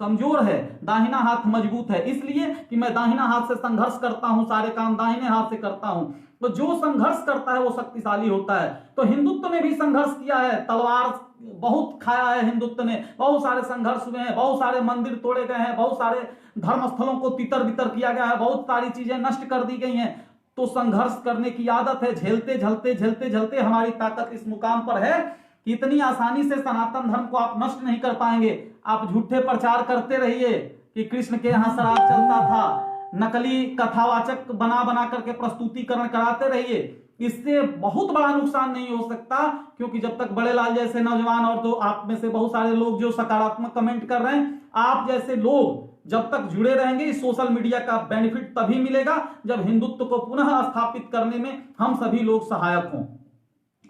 कमजोर है, दाहिना हाथ मजबूत है, इसलिए कि मैं दाहिना हाथ से संघर्ष करता हूं, सारे काम दाहिने हाथ से करता हूं। तो जो संघर्ष करता है वो शक्तिशाली होता है। तो हिंदुत्व ने भी संघर्ष किया है, तलवार बहुत खाया है हिंदुत्व ने, बहुत सारे संघर्ष हुए हैं, बहुत सारे मंदिर तोड़े गए हैं, बहुत सारे धर्म स्थलों को तितर बितर किया गया है, बहुत सारी चीजें नष्ट कर दी गई हैं। तो संघर्ष करने की आदत है, झेलते झेलते झेलते झेलते हमारी ताकत इस मुकाम पर है कि इतनी आसानी से सनातन धर्म को आप नष्ट नहीं कर पाएंगे। आप झूठे प्रचार करते रहिए कि कृष्ण के यहाँ शराब चलता था, नकली कथावाचक बना बना करके प्रस्तुतिकरण कराते रहिए, इससे बहुत बड़ा नुकसान नहीं हो सकता। क्योंकि जब तक बड़े लाल जैसे नौजवान, और तो आप में से बहुत सारे लोग जो सकारात्मक कमेंट कर रहे हैं, आप जैसे लोग जब तक जुड़े रहेंगे, इस सोशल मीडिया का बेनिफिट तभी मिलेगा जब हिंदुत्व को पुनः स्थापित करने में हम सभी लोग सहायक हों।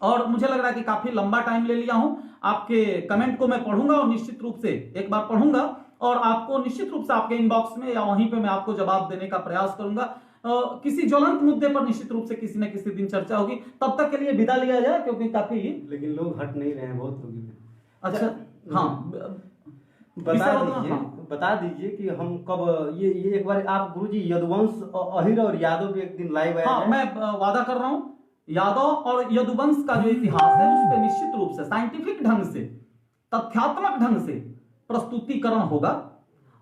और मुझे लग रहा है कि काफी लंबा टाइम ले लिया हूं, आपके कमेंट को मैं पढ़ूंगा और निश्चित रूप से एक बार पढ़ूंगा और आपको निश्चित रूप से आपके इनबॉक्स में या वहीं पे मैं आपको जवाब देने का प्रयास करूंगा। किसी ज्वलंत मुद्दे पर निश्चित रूप से किसी न किसी दिन चर्चा होगी। तब तक के लिए विदा लिया जाए, क्योंकि काफी, लेकिन लोग हट नहीं रहे हैं, बहुत लोग। अच्छा, हाँ, बता दीजिए कि हम कब ये एक बार आप गुरुजी यदुवंश, अहिर और यादव पे एक दिन लाइव आए। हाँ, मैं वादा कर रहा हूं, यादव और यदुवंश का जो इतिहास है उस पर निश्चित रूप से साइंटिफिक ढंग से, तथ्यात्मक ढंग से प्रस्तुतिकरण होगा,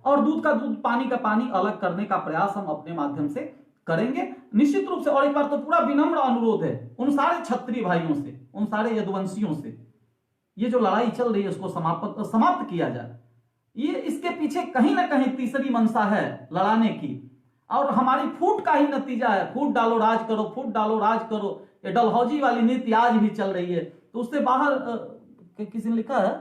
और दूध का दूध, पानी का पानी अलग करने का प्रयास हम अपने माध्यम से करेंगे निश्चित रूप से। और एक बार तो पूरा विनम्र अनुरोध है उन सारे क्षत्रिय भाइयों से, उन सारे यदुवंशियों से, ये जो लड़ाई चल रही है उसको समाप्त किया जाए। ये इसके पीछे कहीं ना कहीं तीसरी मंशा है लड़ाने की, और हमारी फूट का ही नतीजा है। फूट डालो राज करो, फूट डालो राज करो, ये डलहौजी वाली नीति आज भी चल रही है। तो उससे बाहर किसी ने लिखा है,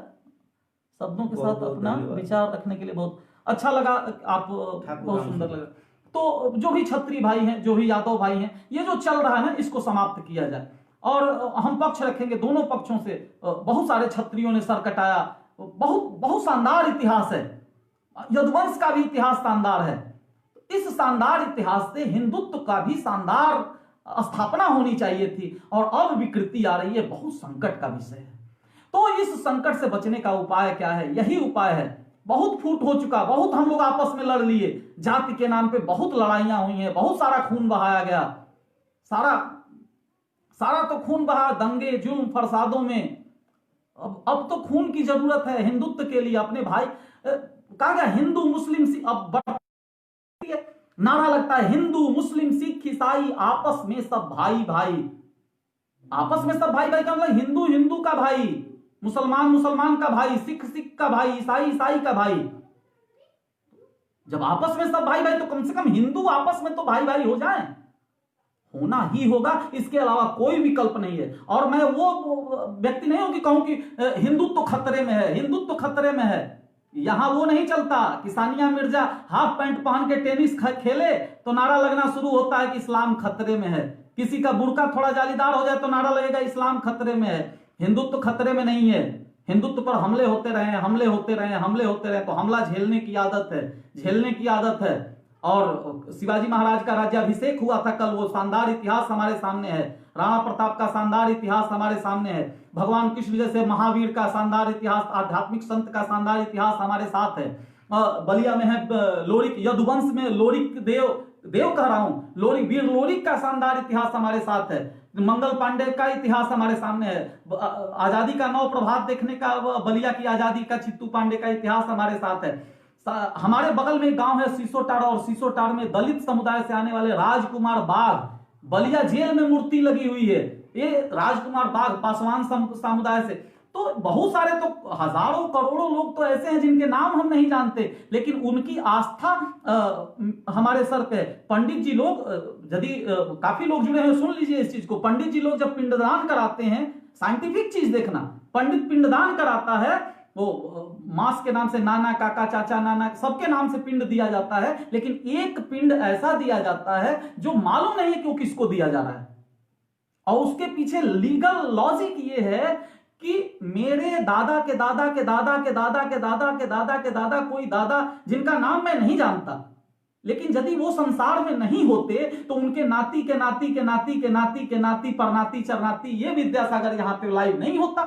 शब्दों के साथ अपना विचार रखने के लिए बहुत अच्छा लगा, आप बहुत सुंदर लगा। तो जो भी क्षत्रिय भाई हैं, जो भी यादव भाई हैं, ये जो चल रहा है ना, इसको समाप्त किया जाए। और हम पक्ष रखेंगे दोनों पक्षों से। बहुत सारे क्षत्रियों ने सर कटाया, बहुत शानदार इतिहास है, यदुवंश का भी इतिहास शानदार है। इस शानदार इतिहास से हिंदुत्व का भी शानदार स्थापना होनी चाहिए थी, और अब विकृति आ रही है, बहुत संकट का विषय है। तो इस संकट से बचने का उपाय क्या है? यही उपाय है। बहुत फूट हो चुका, बहुत हम लोग आपस में लड़ लिए, जाति के नाम पे बहुत लड़ाइयां हुई हैं, बहुत सारा खून बहाया गया, सारा तो खून बहा दंगे जुल्म फरसादों में। अब तो खून की जरूरत है हिंदुत्व के लिए। अपने भाई कहा गया हिंदू मुस्लिम, अब नारा लगता है हिंदू मुस्लिम सिख ईसाई आपस में सब भाई भाई। आपस में सब भाई भाई का मतलब हिंदू हिंदू का भाई, मुसलमान मुसलमान का भाई, सिख सिख का भाई, ईसाई ईसाई का भाई। जब आपस में सब भाई भाई तो कम से कम हिंदू आपस में तो भाई भाई हो जाएं, होना ही होगा, इसके अलावा कोई विकल्प नहीं है। और मैं वो व्यक्ति नहीं हूं कि कहूं कि हिंदुत्व खतरे में है, हिंदुत्व खतरे में है। यहां वो नहीं चलता कि सानिया मिर्जा हाफ पैंट पहन के टेनिस खेले तो नारा लगना शुरू होता है कि इस्लाम खतरे में है। किसी का बुर्का थोड़ा जालीदार हो जाए तो नारा लगेगा इस्लाम खतरे में है। हिंदुत्व खतरे में नहीं है। हिंदुत्व पर हमले होते रहे, हमले होते रहे, हमले होते रहे, तो हमला झेलने की आदत है, झेलने की आदत है। और शिवाजी महाराज का राज्याभिषेक हुआ था कल, वो शानदार इतिहास हमारे सामने है। राणा प्रताप का शानदार इतिहास हमारे सामने है। भगवान कृष्ण जैसे महावीर का शानदार इतिहास, आध्यात्मिक संत का शानदार इतिहास हमारे साथ है। बलिया में है लोरिक, यदुवंश में लोरिक देव कह रहा हूं, लोरिक वीर लोरिक का शानदार इतिहास हमारे साथ है। मंगल पांडे का इतिहास हमारे सामने है। आजादी का नौ प्रभात देखने का, बलिया की आजादी का चित्तू पांडे का इतिहास हमारे साथ है। हमारे बगल में गांव है सीसोटाड़, और सीसोटाड़ में दलित समुदाय से आने वाले राजकुमार बाघ, बलिया जेल में मूर्ति लगी हुई है, ये राजकुमार बाघ पासवान समुदाय से। तो बहुत सारे, तो हजारों करोड़ों लोग तो ऐसे हैं जिनके नाम हम नहीं जानते, लेकिन उनकी आस्था हमारे सर पे। पंडित जी लोग, यदि काफी लोग जुड़े हैं, सुन लीजिए इस चीज को। पंडित जी लोग जब पिंडदान कराते हैं, साइंटिफिक चीज देखना, पंडित पिंडदान कराता है, वो मास के नाम से नाना काका चाचा नाना सबके नाम से पिंड दिया जाता है, लेकिन एक पिंड ऐसा दिया जाता है जो मालूम नहीं है कि वो किसको दिया जा रहा है। और उसके पीछे लीगल लॉजिक ये है कि मेरे दादा के दादा के दादा के दादा के दादा के दादा के दादा, कोई दादा जिनका नाम मैं नहीं जानता, लेकिन यदि वो संसार में नहीं होते तो उनके नाती के नाती के नाती के नाती के नाती परनाती चरनाती, ये विद्यासागर यहां पे लाइव नहीं होता।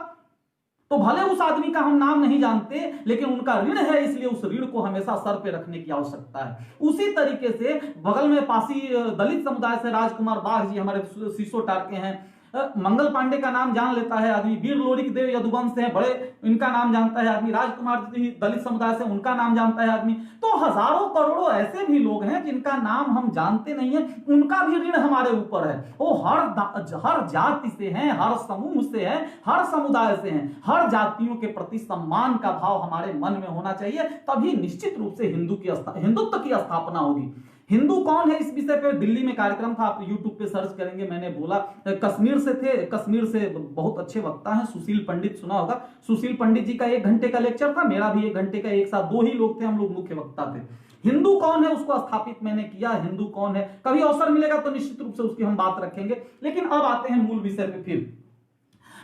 तो भले उस आदमी का हम नाम नहीं जानते, लेकिन उनका ऋण है, इसलिए उस ऋण को हमेशा सर पे रखने की आवश्यकता है। उसी तरीके से बगल में पासी दलित समुदाय से राजकुमार बाघ जी हमारे सीसोटाड़ के हैं। मंगल पांडे का नाम जान लेता है आदमी, वीर लोरिक देव यदुवंश से है, बड़े इनका नाम जानता है आदमी, राजकुमार जी दलित समुदाय से, उनका नाम जानता है आदमी। तो हजारों करोड़ों ऐसे भी लोग हैं जिनका नाम हम जानते नहीं है, उनका भी ऋण हमारे ऊपर है। वो हर जाति से हैं, हर समूह से हैं, हर समुदाय से हैं। हर जातियों के प्रति सम्मान का भाव हमारे मन में होना चाहिए, तभी निश्चित रूप से हिंदुत्व की स्थापना होगी। हिंदू कौन है, इस विषय पे दिल्ली में कार्यक्रम था, आप यूट्यूब पे सर्च करेंगे, मैंने बोला। कश्मीर से थे, कश्मीर से बहुत अच्छे वक्ता हैं, सुशील पंडित, सुना होगा। सुशील पंडित जी का 1 घंटे का लेक्चर था, मेरा भी 1 घंटे का, एक साथ 2 ही लोग थे, हम लोग मुख्य वक्ता थे। हिंदू कौन है उसको स्थापित मैंने किया, हिंदू कौन है, कभी अवसर मिलेगा तो निश्चित रूप से उसकी हम बात रखेंगे। लेकिन अब आते हैं मूल विषय पे। फिर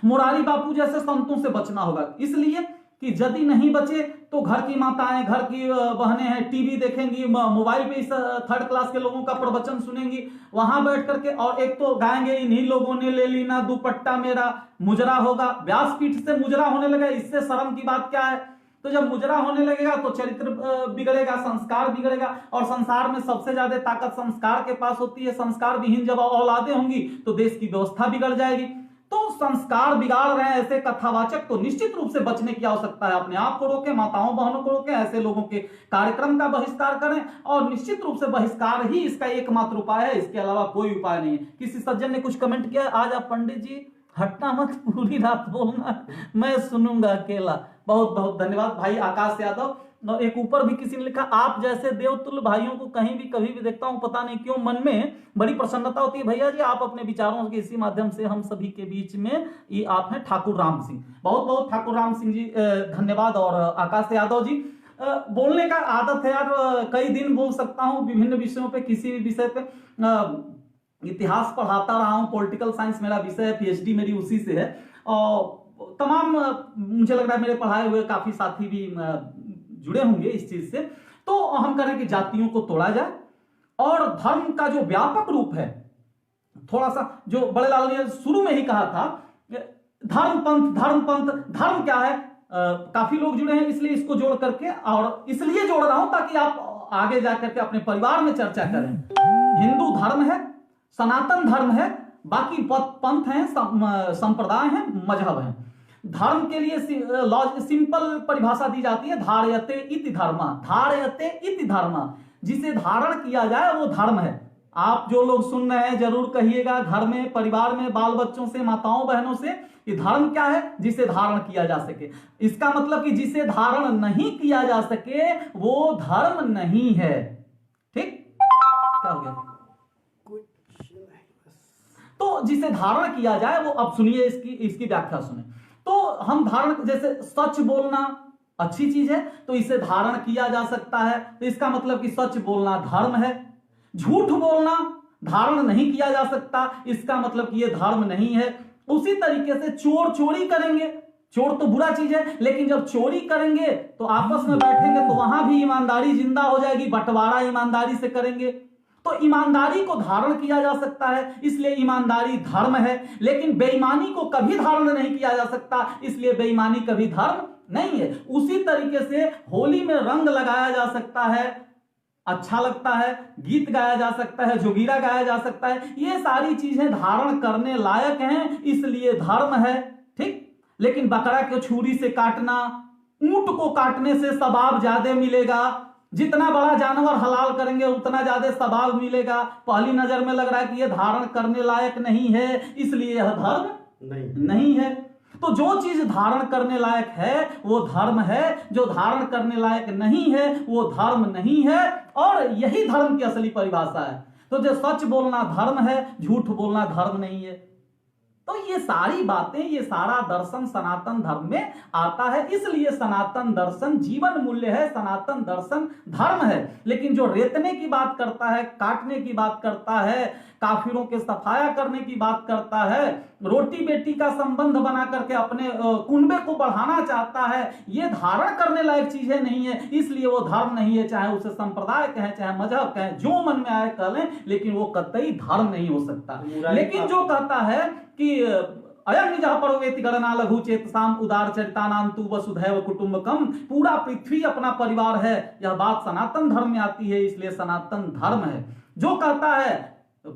मुरारी बापू जैसे संतों से बचना होगा, इसलिए कि यदि नहीं बचे तो घर की माताएं, घर की बहनें हैं, टीवी देखेंगी, मोबाइल पे इस 3rd क्लास के लोगों का प्रवचन सुनेंगी, वहां बैठ करके, और एक तो गाएंगे इन्हीं लोगों ने ले ली ना दुपट्टा मेरा, मुजरा होगा। व्यासपीठ से मुजरा होने लगा, इससे शर्म की बात क्या है। तो जब मुजरा होने लगेगा तो चरित्र बिगड़ेगा, संस्कार बिगड़ेगा, और संसार में सबसे ज्यादा ताकत संस्कार के पास होती है। संस्कार विहीन जब औलादें होंगी तो देश की व्यवस्था बिगड़ जाएगी। तो संस्कार बिगाड़ रहे हैं ऐसे कथावाचक, तो निश्चित रूप से बचने की आवश्यकता है। अपने आप को रोकें, माताओं बहनों को रोकें, ऐसे लोगों के कार्यक्रम का बहिष्कार करें, और निश्चित रूप से बहिष्कार ही इसका एकमात्र उपाय है, इसके अलावा कोई उपाय नहीं है। किसी सज्जन ने कुछ कमेंट किया, आज आप पंडित जी हटना मत, पूरी रात बोलना, मैं सुनूंगा अकेला। बहुत बहुत धन्यवाद भाई आकाश यादव। और एक ऊपर भी किसी ने लिखा, आप जैसे देवतुल्य भाइयों को कहीं भी कभी भी देखता हूं, पता नहीं क्यों मन में बड़ी प्रसन्नता होती है। भैया जी आप अपने विचारों के इसी माध्यम से हम सभी के बीच में, ये आप हैं ठाकुर राम सिंह। बहुत बहुत ठाकुर राम सिंह जी धन्यवाद। और आकाश यादव जी, बोलने का आदत है यार, कई दिन बोल सकता हूँ विभिन्न विषयों पे, किसी भी विषय पे। इतिहास पढ़ाता रहा हूँ, पॉलिटिकल साइंस मेरा विषय है, पीएचडी मेरी उसी से है। और तमाम मुझे लग रहा है मेरे पढ़ाए हुए काफी साथी भी जुड़े होंगे इस चीज से। तो हम करें कि जातियों को तोड़ा जाए, और धर्म का जो व्यापक रूप है, थोड़ा सा जो बड़े लाल ने शुरू में ही कहा था, धर्म पंथ, धर्म पंथ, धर्म क्या है, काफी लोग जुड़े हैं इसलिए इसको जोड़ करके, और इसलिए जोड़ रहा हूं ताकि आप आगे जाकर के अपने परिवार में चर्चा करें। हिंदू धर्म है, सनातन धर्म है, बाकी पंथ हैं, संप्रदाय हैं, मजहब हैं। धर्म के लिए सिंपल परिभाषा दी जाती है, धारयते इति धर्म, धारयते इति धर्म, जिसे धारण किया जाए वो धर्म है। आप जो लोग सुन रहे हैं जरूर कहिएगा घर में, परिवार में, बाल बच्चों से, माताओं बहनों से, कि धर्म क्या है, जिसे धारण किया जा सके। इसका मतलब कि जिसे धारण नहीं किया जा सके वो धर्म नहीं है। ठीक, क्या हो गया? तो जिसे धारण किया जाए वो, अब सुनिए इसकी व्याख्या सुने। तो हम धारण, जैसे सच बोलना अच्छी चीज है तो इसे धारण किया जा सकता है, तो इसका मतलब कि सच बोलना धर्म है। झूठ बोलना धारण नहीं किया जा सकता, इसका मतलब कि यह धर्म नहीं है। उसी तरीके से चोर चोरी करेंगे, चोर तो बुरा चीज है, लेकिन जब चोरी करेंगे तो आपस में बैठेंगे तो वहां भी ईमानदारी जिंदा हो जाएगी, बंटवारा ईमानदारी से करेंगे। तो ईमानदारी को धारण किया जा सकता है, इसलिए ईमानदारी धर्म है। लेकिन बेईमानी को कभी धारण नहीं किया जा सकता, इसलिए बेईमानी कभी धर्म नहीं है। उसी तरीके से होली में रंग लगाया जा सकता है, अच्छा लगता है, गीत गाया जा सकता है, जोगीरा गाया जा सकता है, ये सारी चीजें धारण करने लायक हैं, इसलिए धर्म है। ठीक, लेकिन बकरा को छुरी से काटना, ऊंट को काटने से सवाब ज्यादा मिलेगा, जितना बड़ा जानवर हलाल करेंगे उतना ज्यादा सवाब मिलेगा। पहली नजर में लग रहा है कि यह धारण करने लायक नहीं है, इसलिए यह धर्म नहीं है। तो जो चीज धारण करने लायक है वो धर्म है, जो धारण करने लायक नहीं है वो धर्म नहीं है। और यही धर्म की असली परिभाषा है। तो जो सच बोलना धर्म है, झूठ बोलना धर्म नहीं है। तो ये सारी बातें, ये सारा दर्शन सनातन धर्म में आता है, इसलिए सनातन दर्शन जीवन मूल्य है, सनातन दर्शन धर्म है। लेकिन जो रेतने की बात करता है, काटने की बात करता है, काफिरों के सफाया करने की बात करता है, रोटी बेटी का संबंध बना करके अपने कुनबे को बढ़ाना चाहता है, ये धारण करने लायक चीजें नहीं है, इसलिए वो धर्म नहीं है। चाहे उसे संप्रदाय कहें, चाहे मजहब कहें, जो मन में आए कह लें, लेकिन वो कतई धर्म नहीं हो सकता। लेकिन जो कहता है कि अयम निजः परोवेति गणना लघु चेतसाम उदार चरितानांतु वसुधैव कुटुंबकम, पूरा पृथ्वी अपना परिवार है, यह बात सनातन धर्म में आती है, इसलिए सनातन धर्म है। जो कहता है,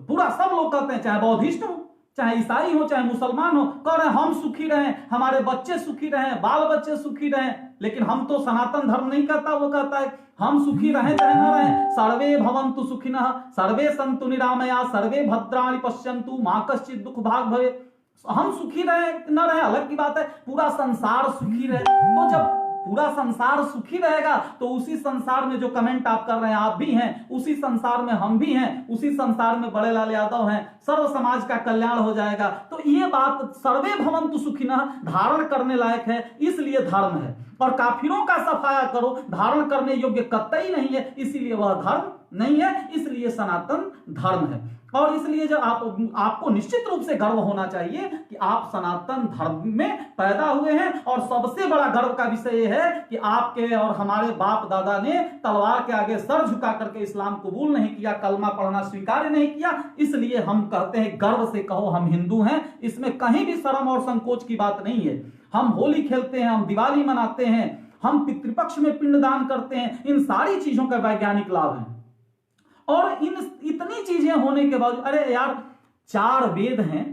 पूरा सब लोग कहते हैं, चाहे बौद्धिस्ट हो, चाहे ईसाई हो, चाहे मुसलमान हो, कह रहे हैं हम सुखी रहें, हमारे बच्चे सुखी रहें, बाल बच्चे सुखी रहें। लेकिन हम तो सनातन धर्म नहीं कहता, वो कहता है हम सुखी रहें चाहे न रहें, सर्वे भवन्तु सुखिनः, सर्वे सन्तु निरामया, सर्वे भद्राणि पश्यन्तु, मा कश्चित् दुःख भाग् भवेत्। हम सुखी रहे न रहे अलग की बात है, पूरा संसार सुखी रहे। तो जब पूरा संसार सुखी रहेगा तो उसी संसार में जो कमेंट आप कर रहे हैं आप भी हैं, उसी संसार में हम भी हैं, उसी संसार में बड़े लाल यादव हैं, सर्व समाज का कल्याण हो जाएगा। तो ये बात सर्वे भवन्तु सुखिनः धारण करने लायक है, इसलिए धर्म है। और काफिरों का सफाया करो धारण करने योग्य कतई नहीं है, इसीलिए वह धर्म नहीं है, इसलिए सनातन धर्म है। और इसलिए जब आपको निश्चित रूप से गर्व होना चाहिए कि आप सनातन धर्म में पैदा हुए हैं। और सबसे बड़ा गर्व का विषय यह है कि आपके और हमारे बाप दादा ने तलवार के आगे सर झुका करके इस्लाम कबूल नहीं किया, कलमा पढ़ना स्वीकार नहीं किया। इसलिए हम कहते हैं गर्व से कहो हम हिंदू हैं, इसमें कहीं भी शर्म और संकोच की बात नहीं है। हम होली खेलते हैं, हम दिवाली मनाते हैं, हम पितृपक्ष में पिंडदान करते हैं, इन सारी चीजों का वैज्ञानिक लाभ है। और इन इतनी चीजें होने के बावजूद, अरे यार 4 वेद हैं,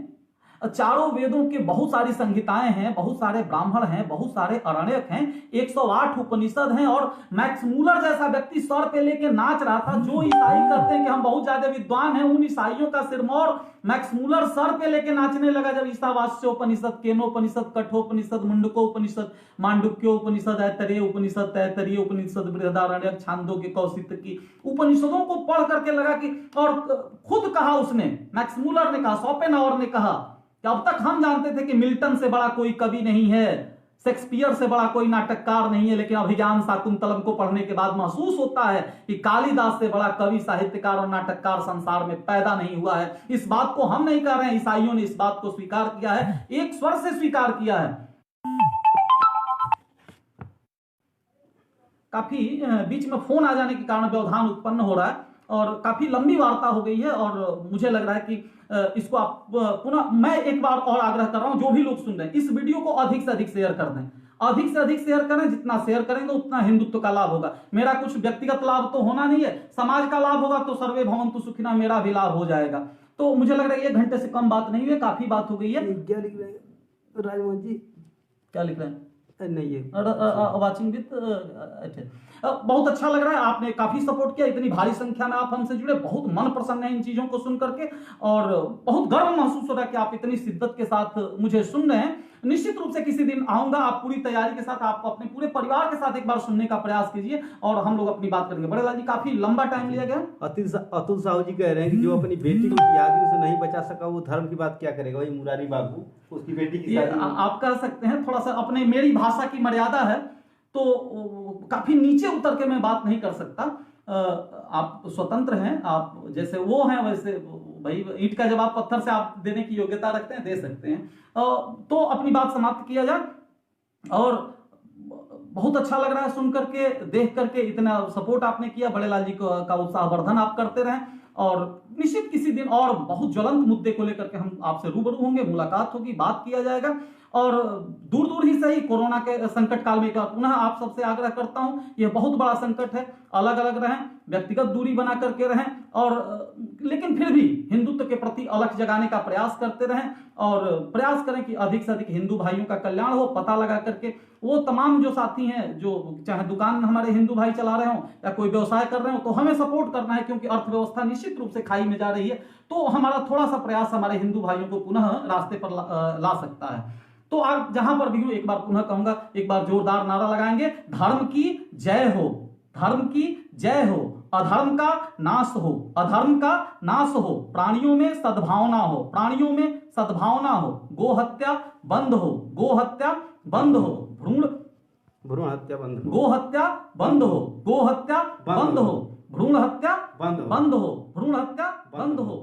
चारों वेदों के बहुत सारी संहिताएं हैं, बहुत सारे ब्राह्मण हैं, बहुत सारे अरण्यक हैं, 108 उपनिषद हैं, और मैक्स मूलर जैसा व्यक्ति सर पे लेके नाच रहा था। जो ईसाई कहते हैं कि हम बहुत ज्यादा विद्वान हैं, उन ईसाइयों का सिरमौर मैक्स मूलर सर पे लेके नाचने लगा जब ईसावास्योपनिषद, केनोपनिषद, कठोपनिषद, मुंडकोपनिषद, मांडुक्योपनिषद, ऐतरेय उपनिषद, तैतरीय उपनिषद, बृहदारण्यक, छांदोग्य, कौशितकी उपनिषदों को पढ़ करके लगा कि, और खुद कहा उसने, मैक्स मूलर ने कहा, शोपेनहावर ने कहा कि अब तक हम जानते थे कि मिल्टन से बड़ा कोई कवि नहीं है, शेक्सपियर से बड़ा कोई नाटककार नहीं है, लेकिन अभिज्ञान शाकुंतलम को पढ़ने के बाद महसूस होता है कि कालिदास से बड़ा कवि, साहित्यकार और नाटककार संसार में पैदा नहीं हुआ है। इस बात को हम नहीं कह रहे हैं, ईसाइयों ने इस बात को स्वीकार किया है, एक स्वर से स्वीकार किया है। काफी बीच में फोन आ जाने के कारण व्यवधान उत्पन्न हो रहा है और काफी लंबी वार्ता हो गई है, और मुझे लग रहा है कि इसको आप पुनः, मैं एक बार और आग्रह कर रहा हूं, जो भी लोग सुन रहे हैं, इस वीडियो को अधिक से अधिक शेयर कर दें, अधिक से अधिक शेयर करें। जितना शेयर करेंगे उतना हिंदुत्व का लाभ होगा। मेरा कुछ व्यक्तिगत लाभ तो होना नहीं है, समाज का लाभ होगा, तो सर्वे भवन्तु सुखिनः, मेरा भी लाभ हो जाएगा। तो मुझे लग रहा है 1 घंटे से कम बात नहीं हुई, काफी बात हो गई है। क्या लिख रहे हैं राजमोहन जी? क्या लिख रहे हैं? नहीं है वाचिंग विद। बहुत अच्छा लग रहा है, आपने काफी सपोर्ट किया, इतनी भारी संख्या में आप हमसे जुड़े, बहुत मन प्रसन्न है इन चीजों को सुन करके, और बहुत गर्व महसूस हो रहा है कि आप इतनी शिद्दत के साथ मुझे सुन रहे हैं। निश्चित रूप से किसी दिन आऊंगा, आप पूरी तैयारी के साथ, आप अपने पूरे परिवार के साथ एक बार सुनने का प्रयास कीजिए और हम लोग अपनी बात करेंगे। बड़े लाल जी, काफी लंबा टाइम लिया गया। अतुल साहू जी कह रहे हैं कि जो अपनी बेटी को यादियों से नहीं बचा सका वो धर्म की बात क्या करेगा? वही मुरारी बाबू, उसकी बेटी की शादी। आप कह सकते हैं, थोड़ा सा अपने, मेरी भाषा की मर्यादा है तो काफी नीचे उतर के मैं बात नहीं कर सकता। आप स्वतंत्र हैं, आप जैसे वो हैं वैसे भाई, ईंट का जवाब पत्थर से आप देने की योग्यता रखते हैं, दे सकते हैं। तो अपनी बात समाप्त किया जाए, और बहुत अच्छा लग रहा है सुन करके, देख करके, इतना सपोर्ट आपने किया। बड़े लाल जी का उत्साहवर्धन आप करते रहें, और निश्चित किसी दिन और बहुत ज्वलंत मुद्दे को लेकर के हम आपसे रूबरू होंगे, मुलाकात होगी, बात किया जाएगा। और दूर दूर ही सही, कोरोना के संकट काल में पुनः आप सबसे आग्रह करता हूं, यह बहुत बड़ा संकट है, अलग अलग रहें, व्यक्तिगत दूरी बना करके रहें, और लेकिन फिर भी हिंदुत्व के प्रति अलख जगाने का प्रयास करते रहें, और प्रयास करें कि अधिक से अधिक हिंदू भाइयों का कल्याण हो। पता लगा करके वो तमाम जो साथी हैं, जो चाहे दुकान हमारे हिंदू भाई चला रहे हो या कोई व्यवसाय कर रहे हो, तो हमें सपोर्ट करना है, क्योंकि अर्थव्यवस्था निश्चित रूप से खाई में जा रही है। तो हमारा थोड़ा सा प्रयास हमारे हिंदू भाइयों को पुनः रास्ते पर ला सकता है। तो आप जहां पर भी हो, एक बार पुनः कहूंगा, एक बार जोरदार नारा लगाएंगे, धर्म की जय हो, धर्म की जय हो, अधर्म का नाश हो, अधर्म का नाश हो, प्राणियों में सद्भावना हो, प्राणियों में सद्भावना हो, गो हत्या बंद हो, गो हत्या बंद हो, भ्रूण हत्या बंद हो, गो हत्या बंद हो, गो हत्या बंद हो, भ्रूण हत्या बंद हो, भ्रूण हत्या बंद हो।